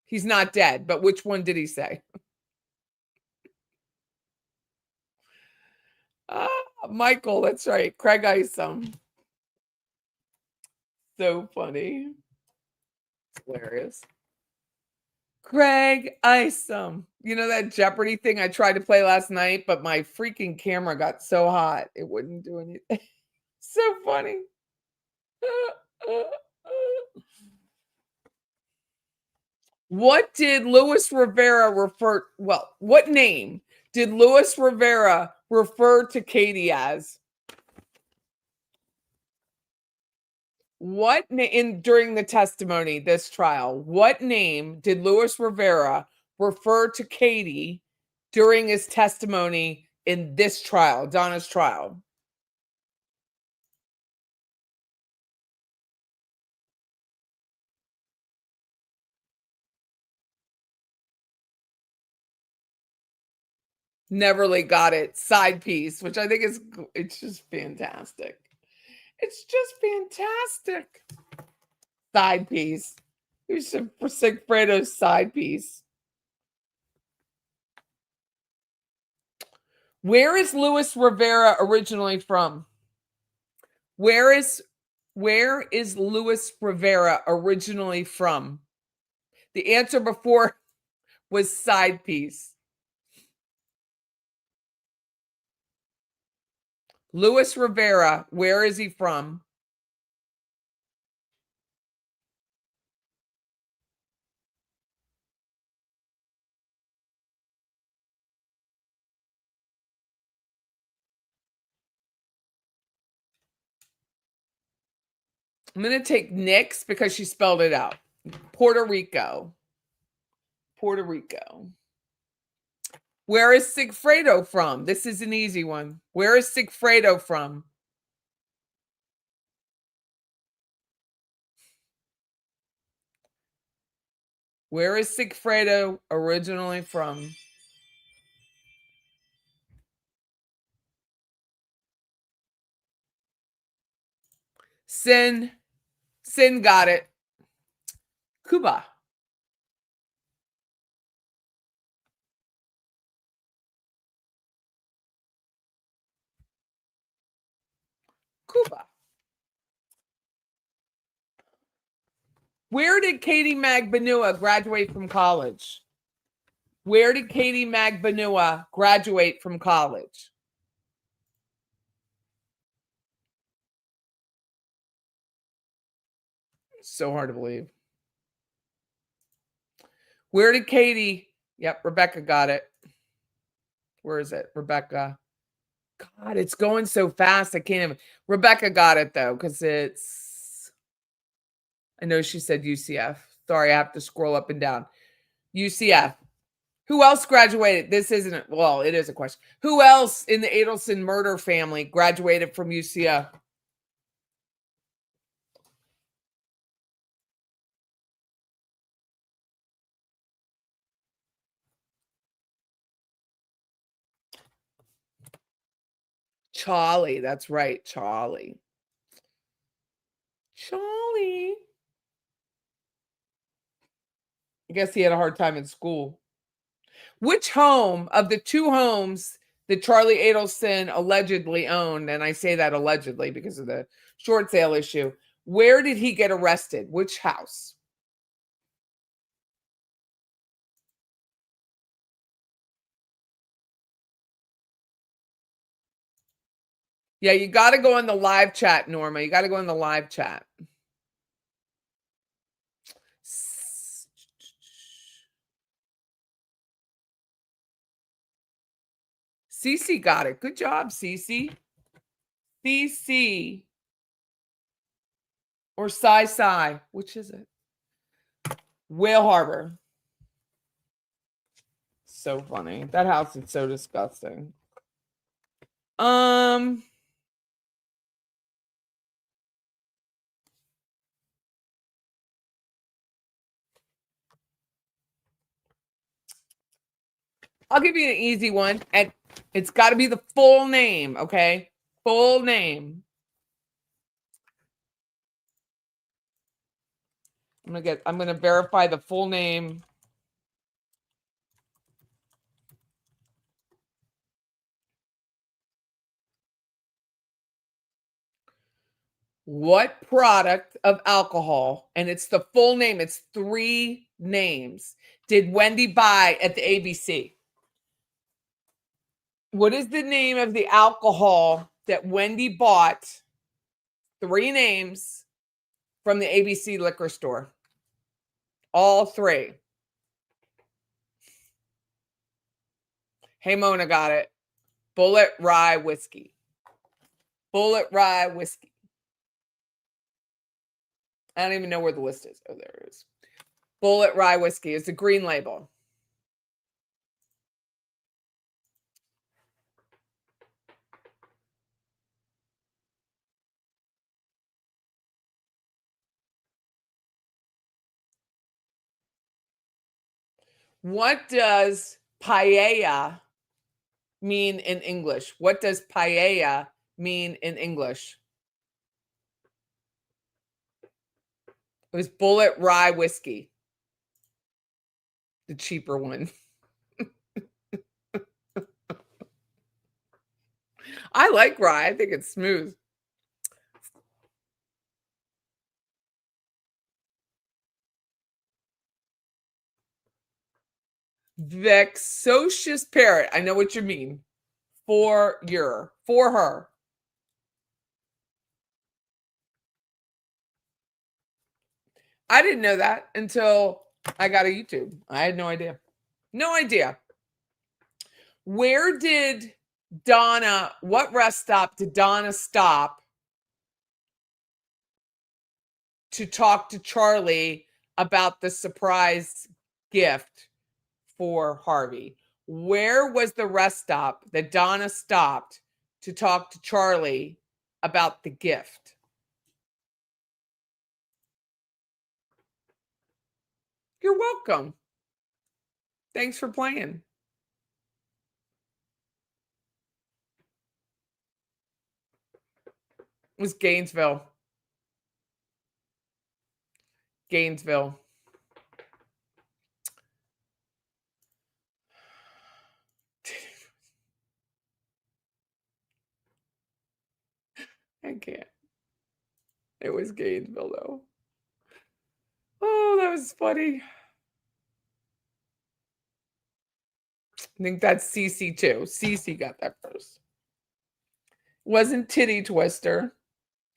He's not dead, but which one did he say? Michael, that's right. Craig Isom. So funny. It's hilarious. Craig Isom. You know that Jeopardy thing I tried to play last night, but my freaking camera got so hot it wouldn't do anything. So funny. What did Luis Rivera what name did Luis Rivera refer to Katie as? During the testimony, this trial, what name did Luis Rivera refer to Katie during his testimony in this trial, Donna's trial? Neverly got it. Side piece, which I think it's just fantastic. It's just fantastic. Side piece. Here's for Sigfredo's side piece. Where is Luis Rivera originally from? Where is Luis Rivera originally from? The answer before was side piece. Luis Rivera, where is he from? I'm going to take Nick's because she spelled it out. Puerto Rico. Puerto Rico. Where is Sigfredo from? This is an easy one. Where is Sigfredo from? Where is Sigfredo originally from? Sin got it. Cuba. Cuba. Where did Katie Magbanua graduate from college? Where did Katie Magbanua graduate from college? So hard to believe. Where did Katie? Yep, Rebecca got it. Where is it? Rebecca. God, it's going so fast. I can't even. Rebecca got it though, because I know she said UCF. Sorry, I have to scroll up and down. UCF. Who else graduated? This isn't, well, it is a question. Who else in the Adelson murder family graduated from UCF? Charlie. That's right. Charlie. I guess he had a hard time in school. Which home of the two homes that Charlie Adelson allegedly owned, and I say that allegedly because of the short sale issue, where did he get arrested? Which house? Yeah, you got to go in the live chat, Norma. You got to go in the live chat. Cece got it. Good job, Cece. CC or Sai. Which is it? Whale Harbor. So funny. That house is so disgusting. I'll give you an easy one, and it's got to be the full name, okay? Full name. I'm gonna verify the full name. What product of alcohol, and it's the full name, it's 3 names, did Wendy buy at the ABC? What is the name of the alcohol that Wendy bought? 3 names from the ABC liquor store. All 3. Hey, Mona got it. Bullet Rye Whiskey. Bullet Rye Whiskey. I don't even know where the list is. Oh, there it is. Bullet Rye Whiskey is the green label. What does paella mean in English? What does paella mean in English? It was Bullet Rye Whiskey, the cheaper one. I like rye. I think it's smooth. Vexocious parrot. I know what you mean. For her. I didn't know that until I got a YouTube. I had no idea. No idea. Where did Donna, what rest stop did Donna stop to talk to Charlie about the surprise gift for Harvey? Where was the rest stop that Donna stopped to talk to Charlie about the gift? You're welcome. Thanks for playing. It was Gainesville. Gainesville. I can't. It was Gainesville, though. Oh, that was funny. I think that's Cece too. Cece got that first. Wasn't Titty Twister.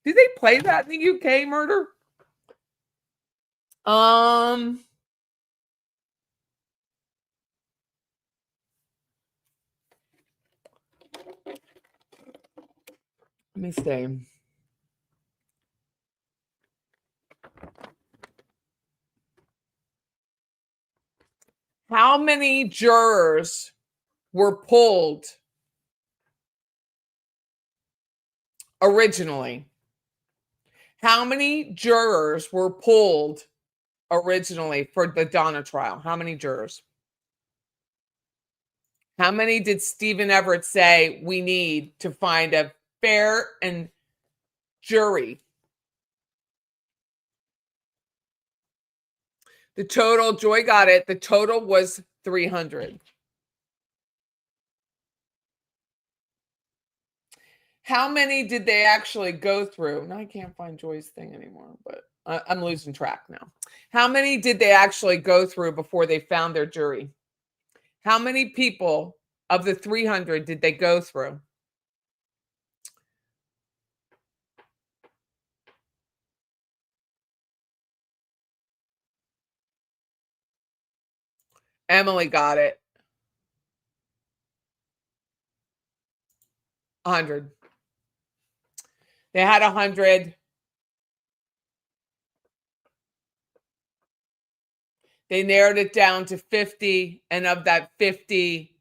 Did they play that in the UK, Murder? Let me see. How many jurors were pulled originally? How many jurors were pulled originally for the Donna trial? How many jurors? How many did Stephen Everett say we need to find a fair and jury? The total, Joy got it. The total was 300. How many did they actually go through? Now I can't find Joy's thing anymore, but I'm losing track now. How many did they actually go through before they found their jury? How many people of the 300 did they go through? Emily got it. 100. They had 100. They narrowed it down to 50. And of that 50,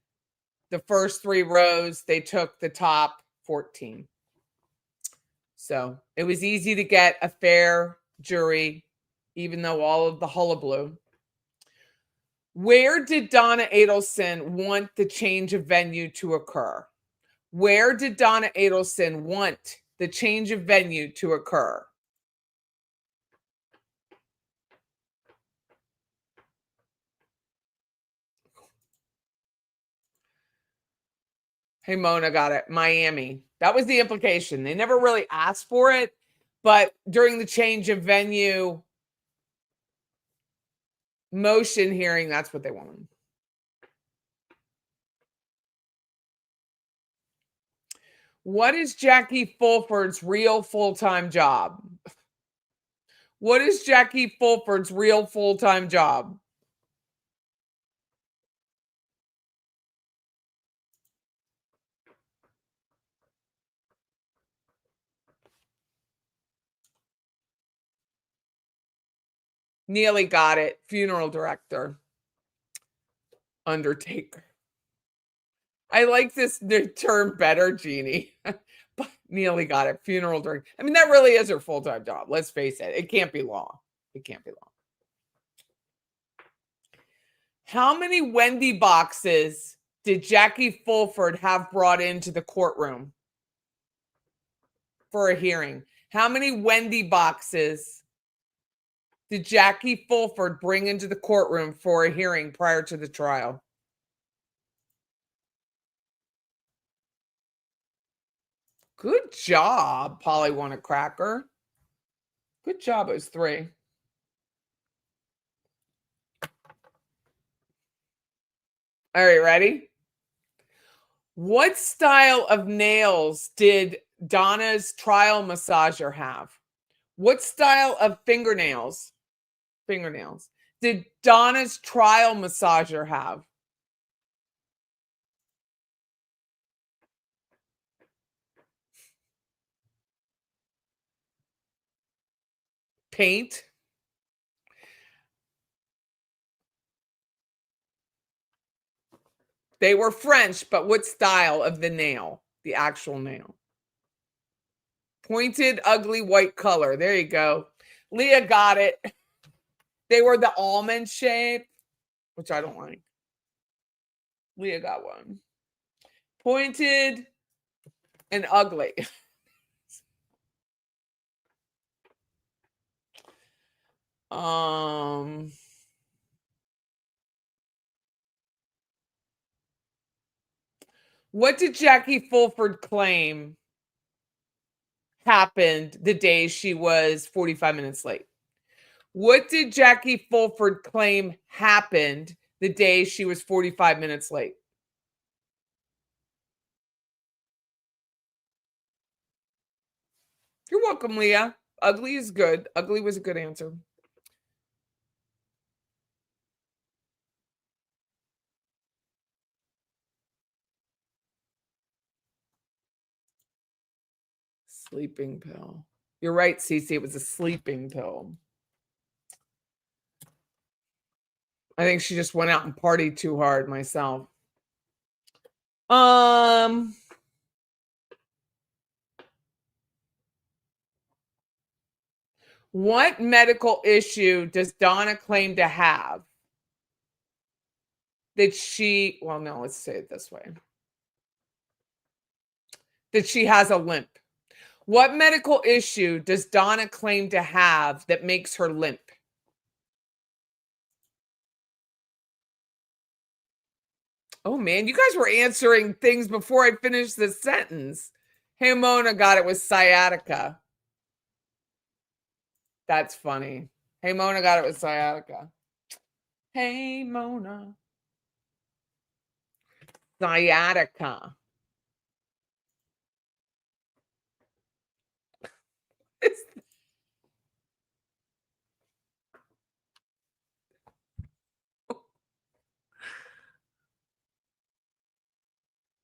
the first 3 rows, they took the top 14. So it was easy to get a fair jury, even though all of the hullabaloo. Where did Donna Adelson want the change of venue to occur? Where did Donna Adelson want the change of venue to occur? Hey, Mona got it. Miami. That was the implication. They never really asked for it, But during the change of venue motion hearing, that's what they want. What is Jackie Fulford's real full-time job? What is Jackie Fulford's real full-time job? Nearly got it. Funeral director. Undertaker. I like this term better, Jeannie. But nearly got it. Funeral director. I mean, that really is her full-time job. Let's face it. It can't be long. It can't be long. How many Wendy boxes did Jackie Fulford have brought into the courtroom for a hearing? How many Wendy boxes did Jackie Fulford bring into the courtroom for a hearing prior to the trial? Good job, Polly won a cracker. Good job, it was 3. All right, ready? What style of nails did Donna's trial massager have? What style of fingernails did Donna's trial massager have? Paint? They were French, but what style of the nail? The actual nail. Pointed, ugly, white color. There you go. Leah got it. They were the almond shape, which I don't like. Leah got one. Pointed and ugly. What did Jackie Fulford claim happened the day she was 45 minutes late? What did Jackie Fulford claim happened the day she was 45 minutes late? You're welcome, Leah. Ugly is good. Ugly was a good answer. Sleeping pill. You're right, Cece. It was a sleeping pill. I think she just went out and partied too hard myself. What medical issue does Donna claim to have? That she, well, no, let's say it this way. That she has a limp. What medical issue does Donna claim to have that makes her limp? Oh, man, you guys were answering things before I finished the sentence. Hey, Mona got it with sciatica. That's funny. Hey, Mona got it with sciatica. Hey, Mona. Sciatica.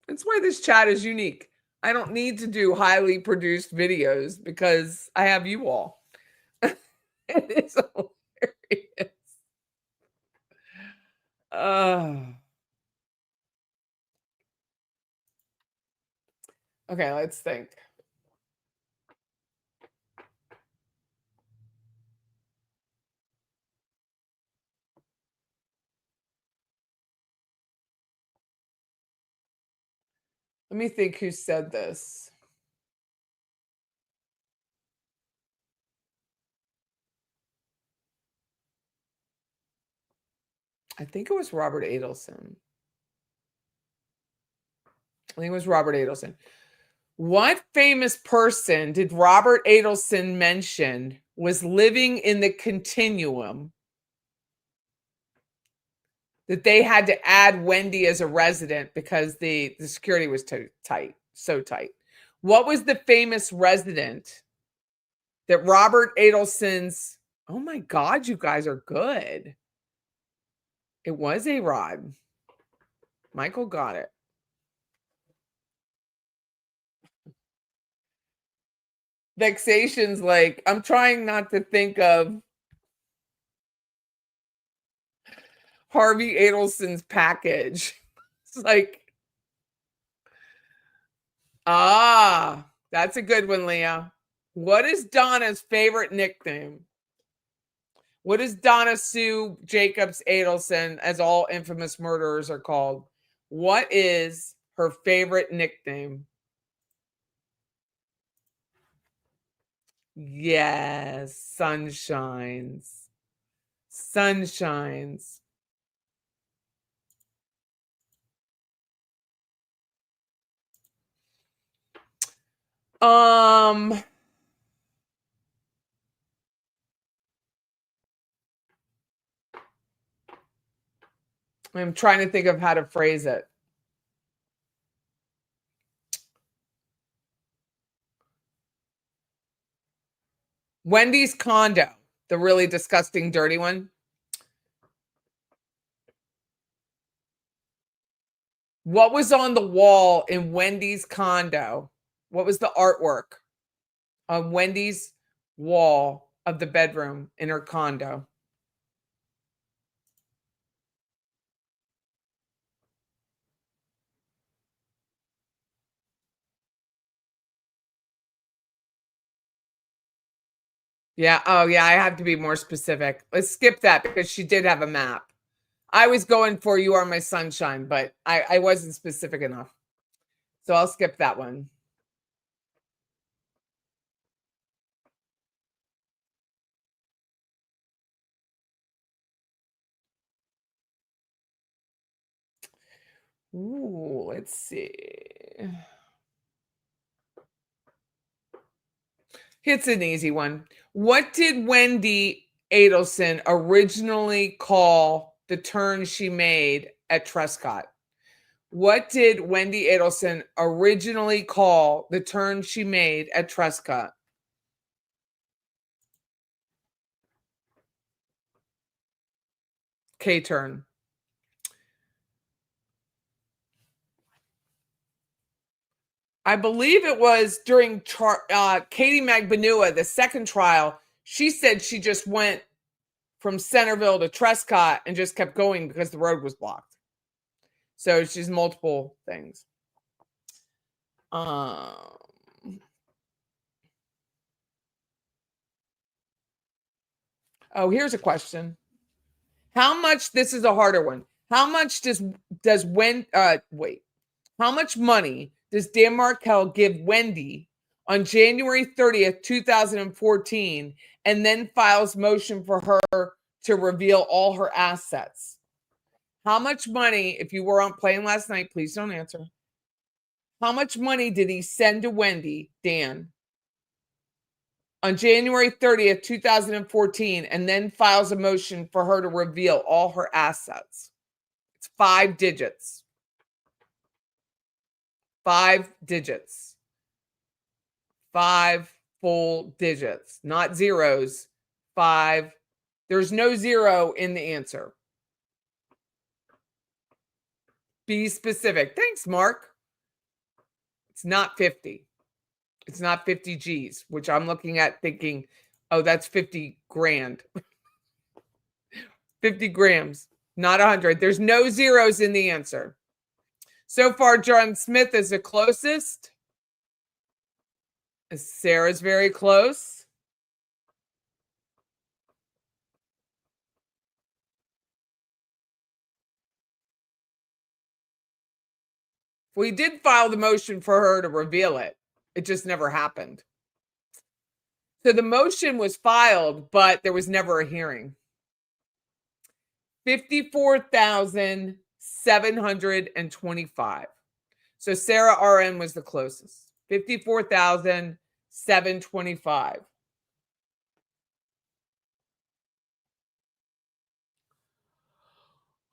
That's why this chat is unique. I don't need to do highly produced videos because I have you all. It is hilarious. Okay, let's think. Let me think who said this. I think it was Robert Adelson. I think it was Robert Adelson. What famous person did Robert Adelson mention was living in the continuum that they had to add Wendy as a resident because the security was too tight, so tight? What was the famous resident that Robert Adelson's? Oh my God, you guys are good. It was a Rod. Michael got it. Vexation's like, I'm trying not to think of Harvey Adelson's package. It's like, that's a good one, Leah. What is Donna's favorite nickname? What is Donna Sue Jacobs Adelson, as all infamous murderers are called? What is her favorite nickname? Yes, Sunshines. Sunshines. I'm trying to think of how to phrase it. Wendy's condo, the really disgusting, dirty one. What was on the wall in Wendy's condo? What was the artwork on Wendy's wall of the bedroom in her condo? Yeah. Oh, yeah. I have to be more specific. Let's skip that because she did have a map. I was going for "You Are My Sunshine," but I wasn't specific enough. So I'll skip that one. Ooh, let's see. It's an easy one. What did Wendy Adelson originally call the turn she made at Trescott? What did Wendy Adelson originally call the turn she made at Trescott? K-turn. I believe it was during Katie Magbanua, the second trial. She said she just went from Centerville to Trescott and just kept going because the road was blocked. So she's multiple things. Oh, here's a question. How much? This is a harder one. How much how much money does Dan Markel give Wendy on January 30th, 2014, and then files motion for her to reveal all her assets? How much money, if you were on playing last night, please don't answer. How much money did he send to Wendy, Dan, on January 30th, 2014, and then files a motion for her to reveal all her assets? It's 5 digits. 5 digits. 5 full digits, not zeros. 5. There's no zero in the answer. Be specific. Thanks, Mark. It's not 50. It's not 50 G's, which I'm looking at thinking, oh, that's 50 grand. 50 grams, not 100. There's no zeros in the answer. So far, John Smith is the closest. Sarah's very close. We did file the motion for her to reveal it. It just never happened. So the motion was filed, but there was never a hearing. 54,725. So Sarah RN was the closest. $54,725.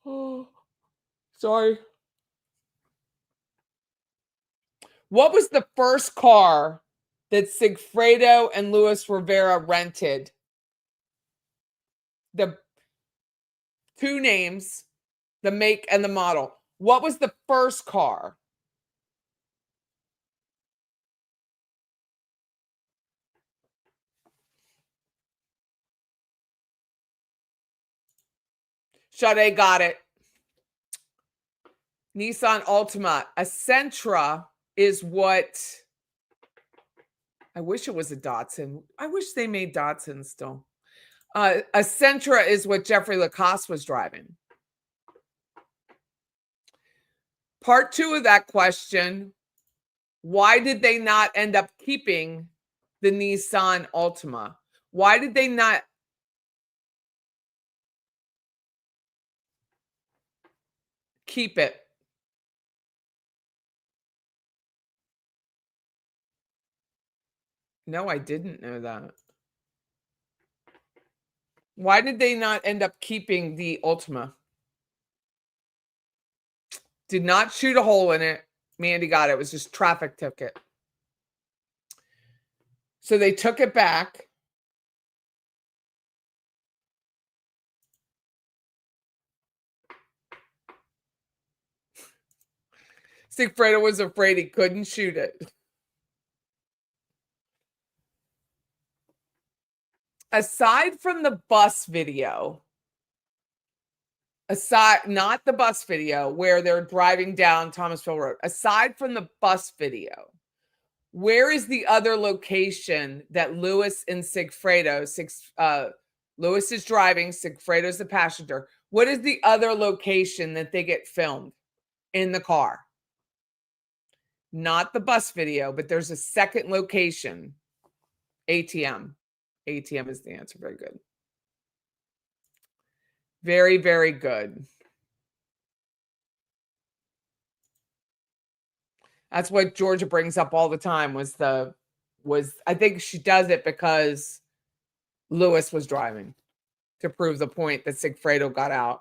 Oh, sorry. What was the first car that Sigfredo and Luis Rivera rented? The two names, the make and the model. What was the first car? Sade got it. Nissan Altima. A Sentra is what... I wish it was a Datsun. I wish they made Datsun still. A Sentra is what Jeffrey Lacoste was driving. Part 2 of that question. Why did they not end up keeping the Nissan Altima? Why did they not? Keep it. No, I didn't know that. Why did they not end up keeping the Ultima? Did not shoot a hole in it. Mandy got it. It was just traffic ticket. So they took it back. Sigfredo was afraid he couldn't shoot it. Aside from the bus video, not the bus video where they're driving down Thomasville Road, aside from the bus video, where is the other location that Luis and Sigfredo, Luis is driving, Sigfredo's the passenger. What is the other location that they get filmed in the car? Not the bus video, but there's a second location. ATM. ATM is the answer. Very good. Very, very good. That's what Georgia brings up all the time I think she does it because Luis was driving to prove the point that Sigfredo got out.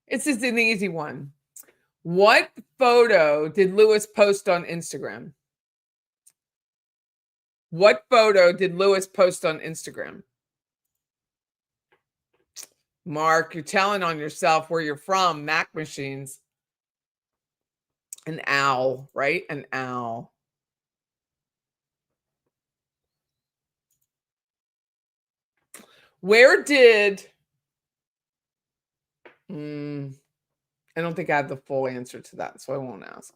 It's just an easy one. What photo did Luis post on Instagram? What photo did Luis post on Instagram? Mark, you're telling on yourself where you're from. Mac Machines. An owl, right? An owl. Where did... I don't think I have the full answer to that, so I won't ask.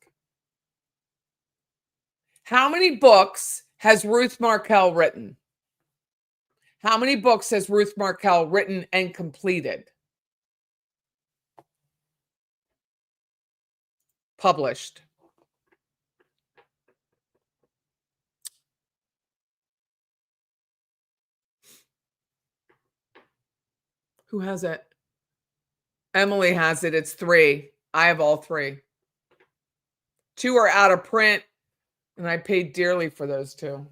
How many books has Ruth Markell written? How many books has Ruth Markell written and completed? Published. Who has it? Emily has it. It's 3. I have all 3. 2 are out of print, and I paid dearly for those 2.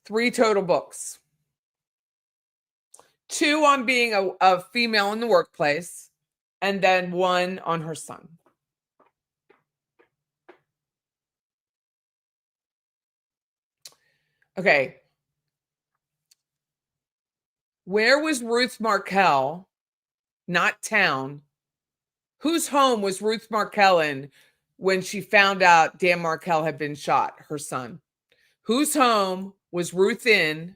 3 total books. 2 on being a female in the workplace, and then 1 on her son. Okay. Where was Ruth Markell? Not town. Whose home was Ruth Markell in when she found out Dan Markel had been shot, her son? Whose home was Ruth in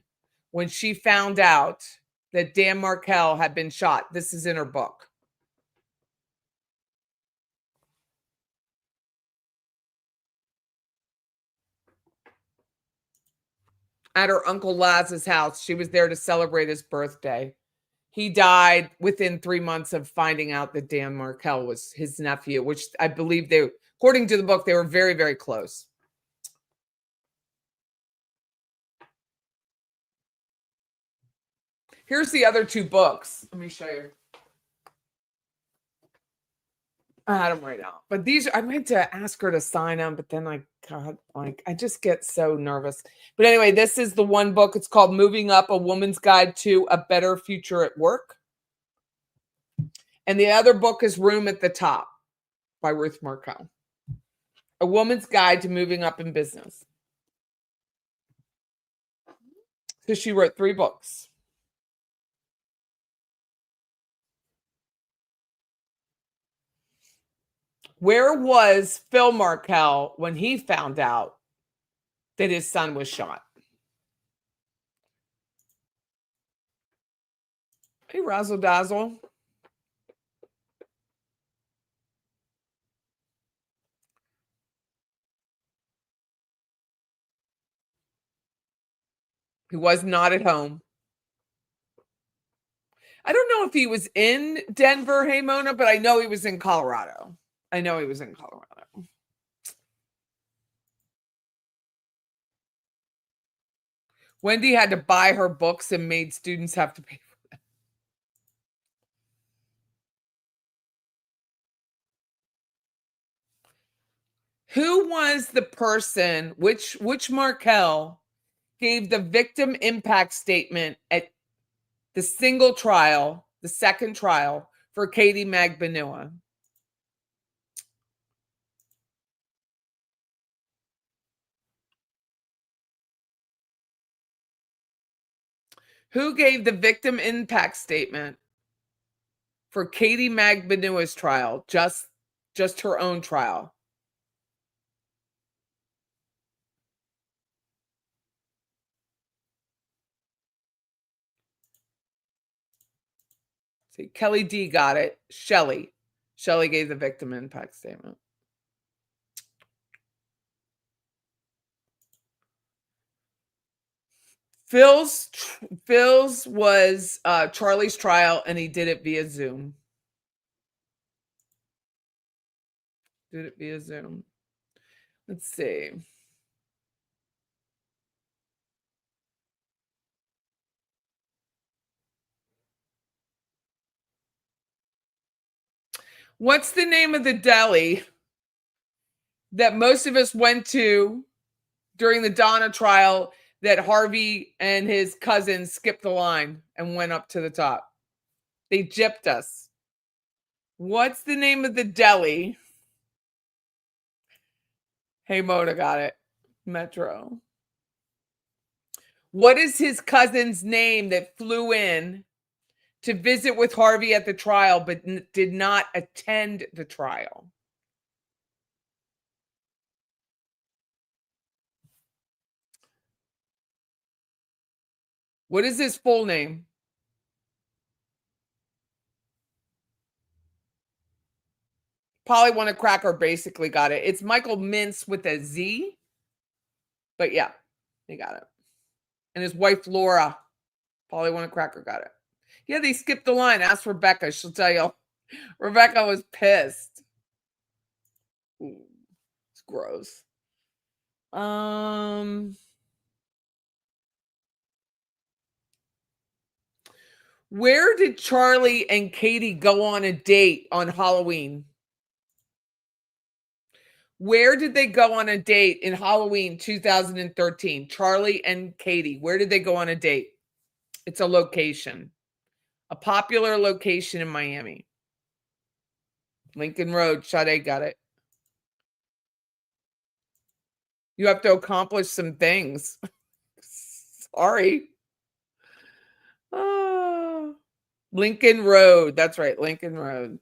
when she found out that Dan Markel had been shot? This is in her book. At her Uncle Laz's house. She was there to celebrate his birthday. He died within 3 months of finding out that Dan Markel was his nephew, which I believe according to the book, they were very, very close. Here's the other 2 books. Let me show you. I had them right out. But these, I meant to ask her to sign them, but then I just get so nervous. But anyway, this is the one book. It's called Moving Up, A Woman's Guide to a Better Future at Work. And the other book is Room at the Top by Ruth Markell. A Woman's Guide to Moving Up in Business. So she wrote 3 books. Where was Phil Markel when he found out that his son was shot? Hey, Razzle Dazzle. He was not at home. I don't know if he was in Denver, hey Mona, but I know he was in Colorado. I know he was in Colorado. Wendy had to buy her books and made students have to pay for them. Who was the person, which Markel gave the victim impact statement at the single trial, the second trial for Katie Magbanua? Who gave the victim impact statement for Katie Magbanua's trial, just her own trial? See, Kelly D got it. Shelley gave the victim impact statement. Phil's was Charlie's trial, and he did it via Zoom. Let's see. What's the name of the deli that most of us went to during the Donna trial that Harvey and his cousins skipped the line and went up to the top? They gypped us. What's the name of the deli? Hey, Mona got it. Metro. What is his cousin's name that flew in to visit with Harvey at the trial but did not attend the trial? What is his full name? Polly Want a Cracker basically got it. It's Michael Mintz with a Z. But yeah, they got it. And his wife, Laura, Polly Want a Cracker got it. Yeah, they skipped the line. Ask Rebecca. She'll tell you. Rebecca was pissed. Ooh, it's gross. Where did Charlie and Katie go on a date on Halloween? Where did they go on a date in Halloween 2013? Charlie and Katie. Where did they go on a date? It's a location. A popular location in Miami. Lincoln Road. Sade got it. You have to accomplish some things. Sorry. Lincoln Road. That's right. Lincoln Road.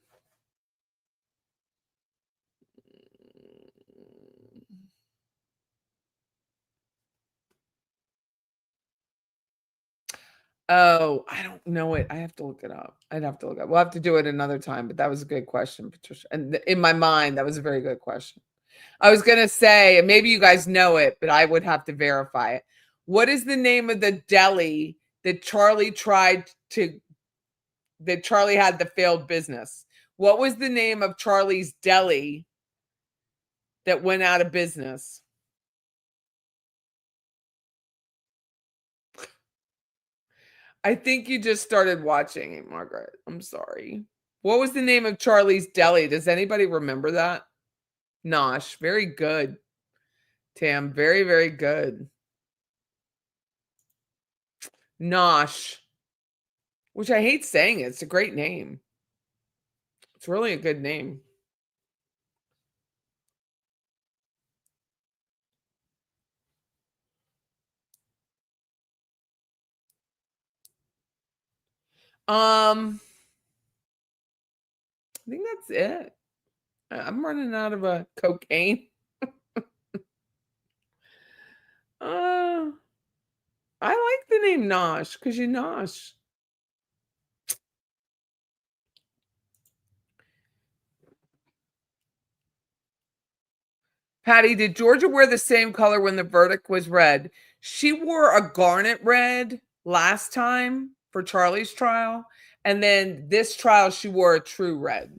Oh, I don't know it. I have to look it up. I'd have to look up. We'll have to do it another time, but that was a good question, Patricia. And in my mind, that was a very good question. I was going to say, maybe you guys know it, but I would have to verify it. What is the name of the deli that Charlie had the failed business? What was the name of Charlie's deli that went out of business? I think you just started watching it, Margaret. I'm sorry. What was the name of Charlie's Deli? Does anybody remember that? Nosh. Very good, Tam. Very, very good. Nosh. Which I hate saying it. It's a great name. It's really a good name. I think that's it. I'm running out of cocaine. I like the name Nosh because you nosh. Patty, did Georgia wear the same color when the verdict was read? She wore a garnet red last time for Charlie's trial. And then this trial, she wore a true red.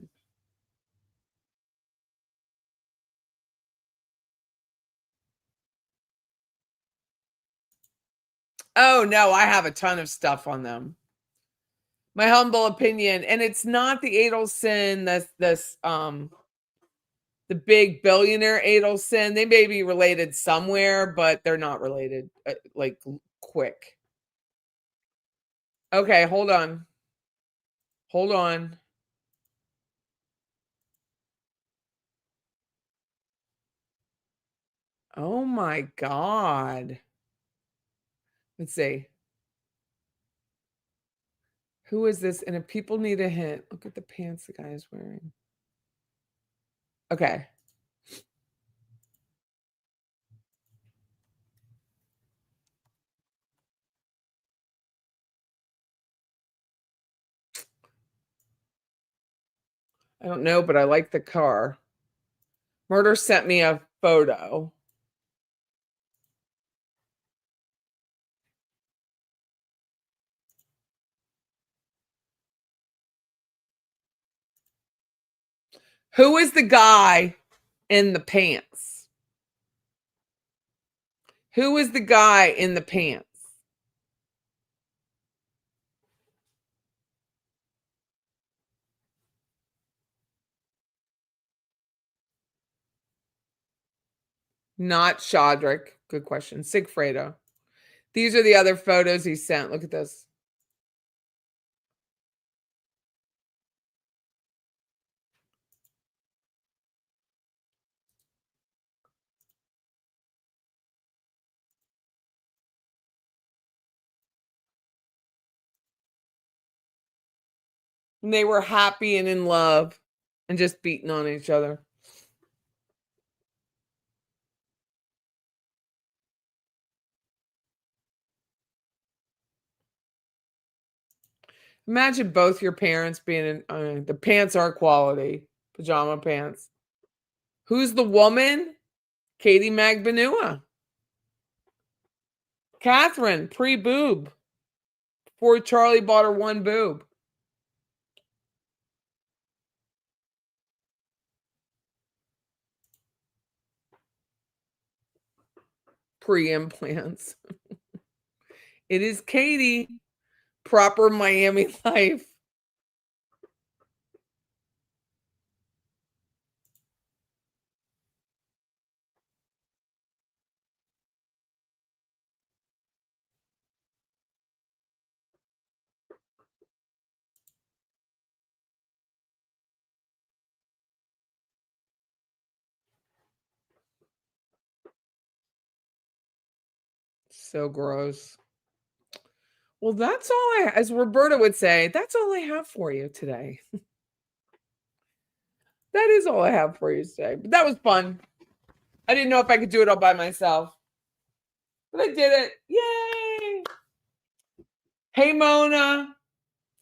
Oh, no, I have a ton of stuff on them. My humble opinion. And it's not the Adelson, the big billionaire Adelson. They may be related somewhere, but they're not related. Like quick. Okay, hold on. Hold on. Oh my God. Let's see. Who is this? And if people need a hint, look at the pants the guy is wearing. Okay. I don't know, but I like the car. Murder sent me a photo. Who is the guy in the pants? Who is the guy in the pants? Not Shodrick. Good question. Sigfredo. These are the other photos he sent. Look at this. And they were happy and in love and just beating on each other. Imagine both your parents being in, the pants are quality, pajama pants. Who's the woman? Katie Magbanua. Catherine, pre-boob. Before Charlie bought her one boob. Pre-implants. It is Katie. Proper Miami life. So gross. Well, that's all as Roberta would say, that's all I have for you today. That is all I have for you today. But that was fun. I didn't know if I could do it all by myself. But I did it. Yay! Hey, Mona.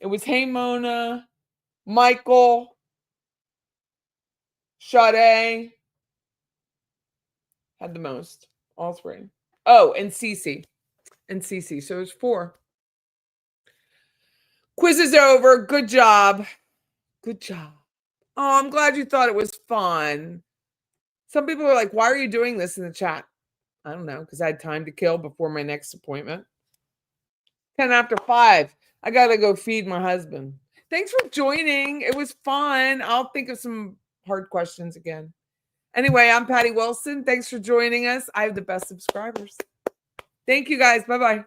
It was Hey, Mona, Michael, Sade. Had the most. All three. Oh, and Cece. And Cece. So it's 4. Quiz is over. Good job. Good job. Oh, I'm glad you thought it was fun. Some people are like, why are you doing this in the chat? I don't know, because I had time to kill before my next appointment. 10 after 5. I got to go feed my husband. Thanks for joining. It was fun. I'll think of some hard questions again. Anyway, I'm Patty Wilson. Thanks for joining us. I have the best subscribers. Thank you guys. Bye-bye.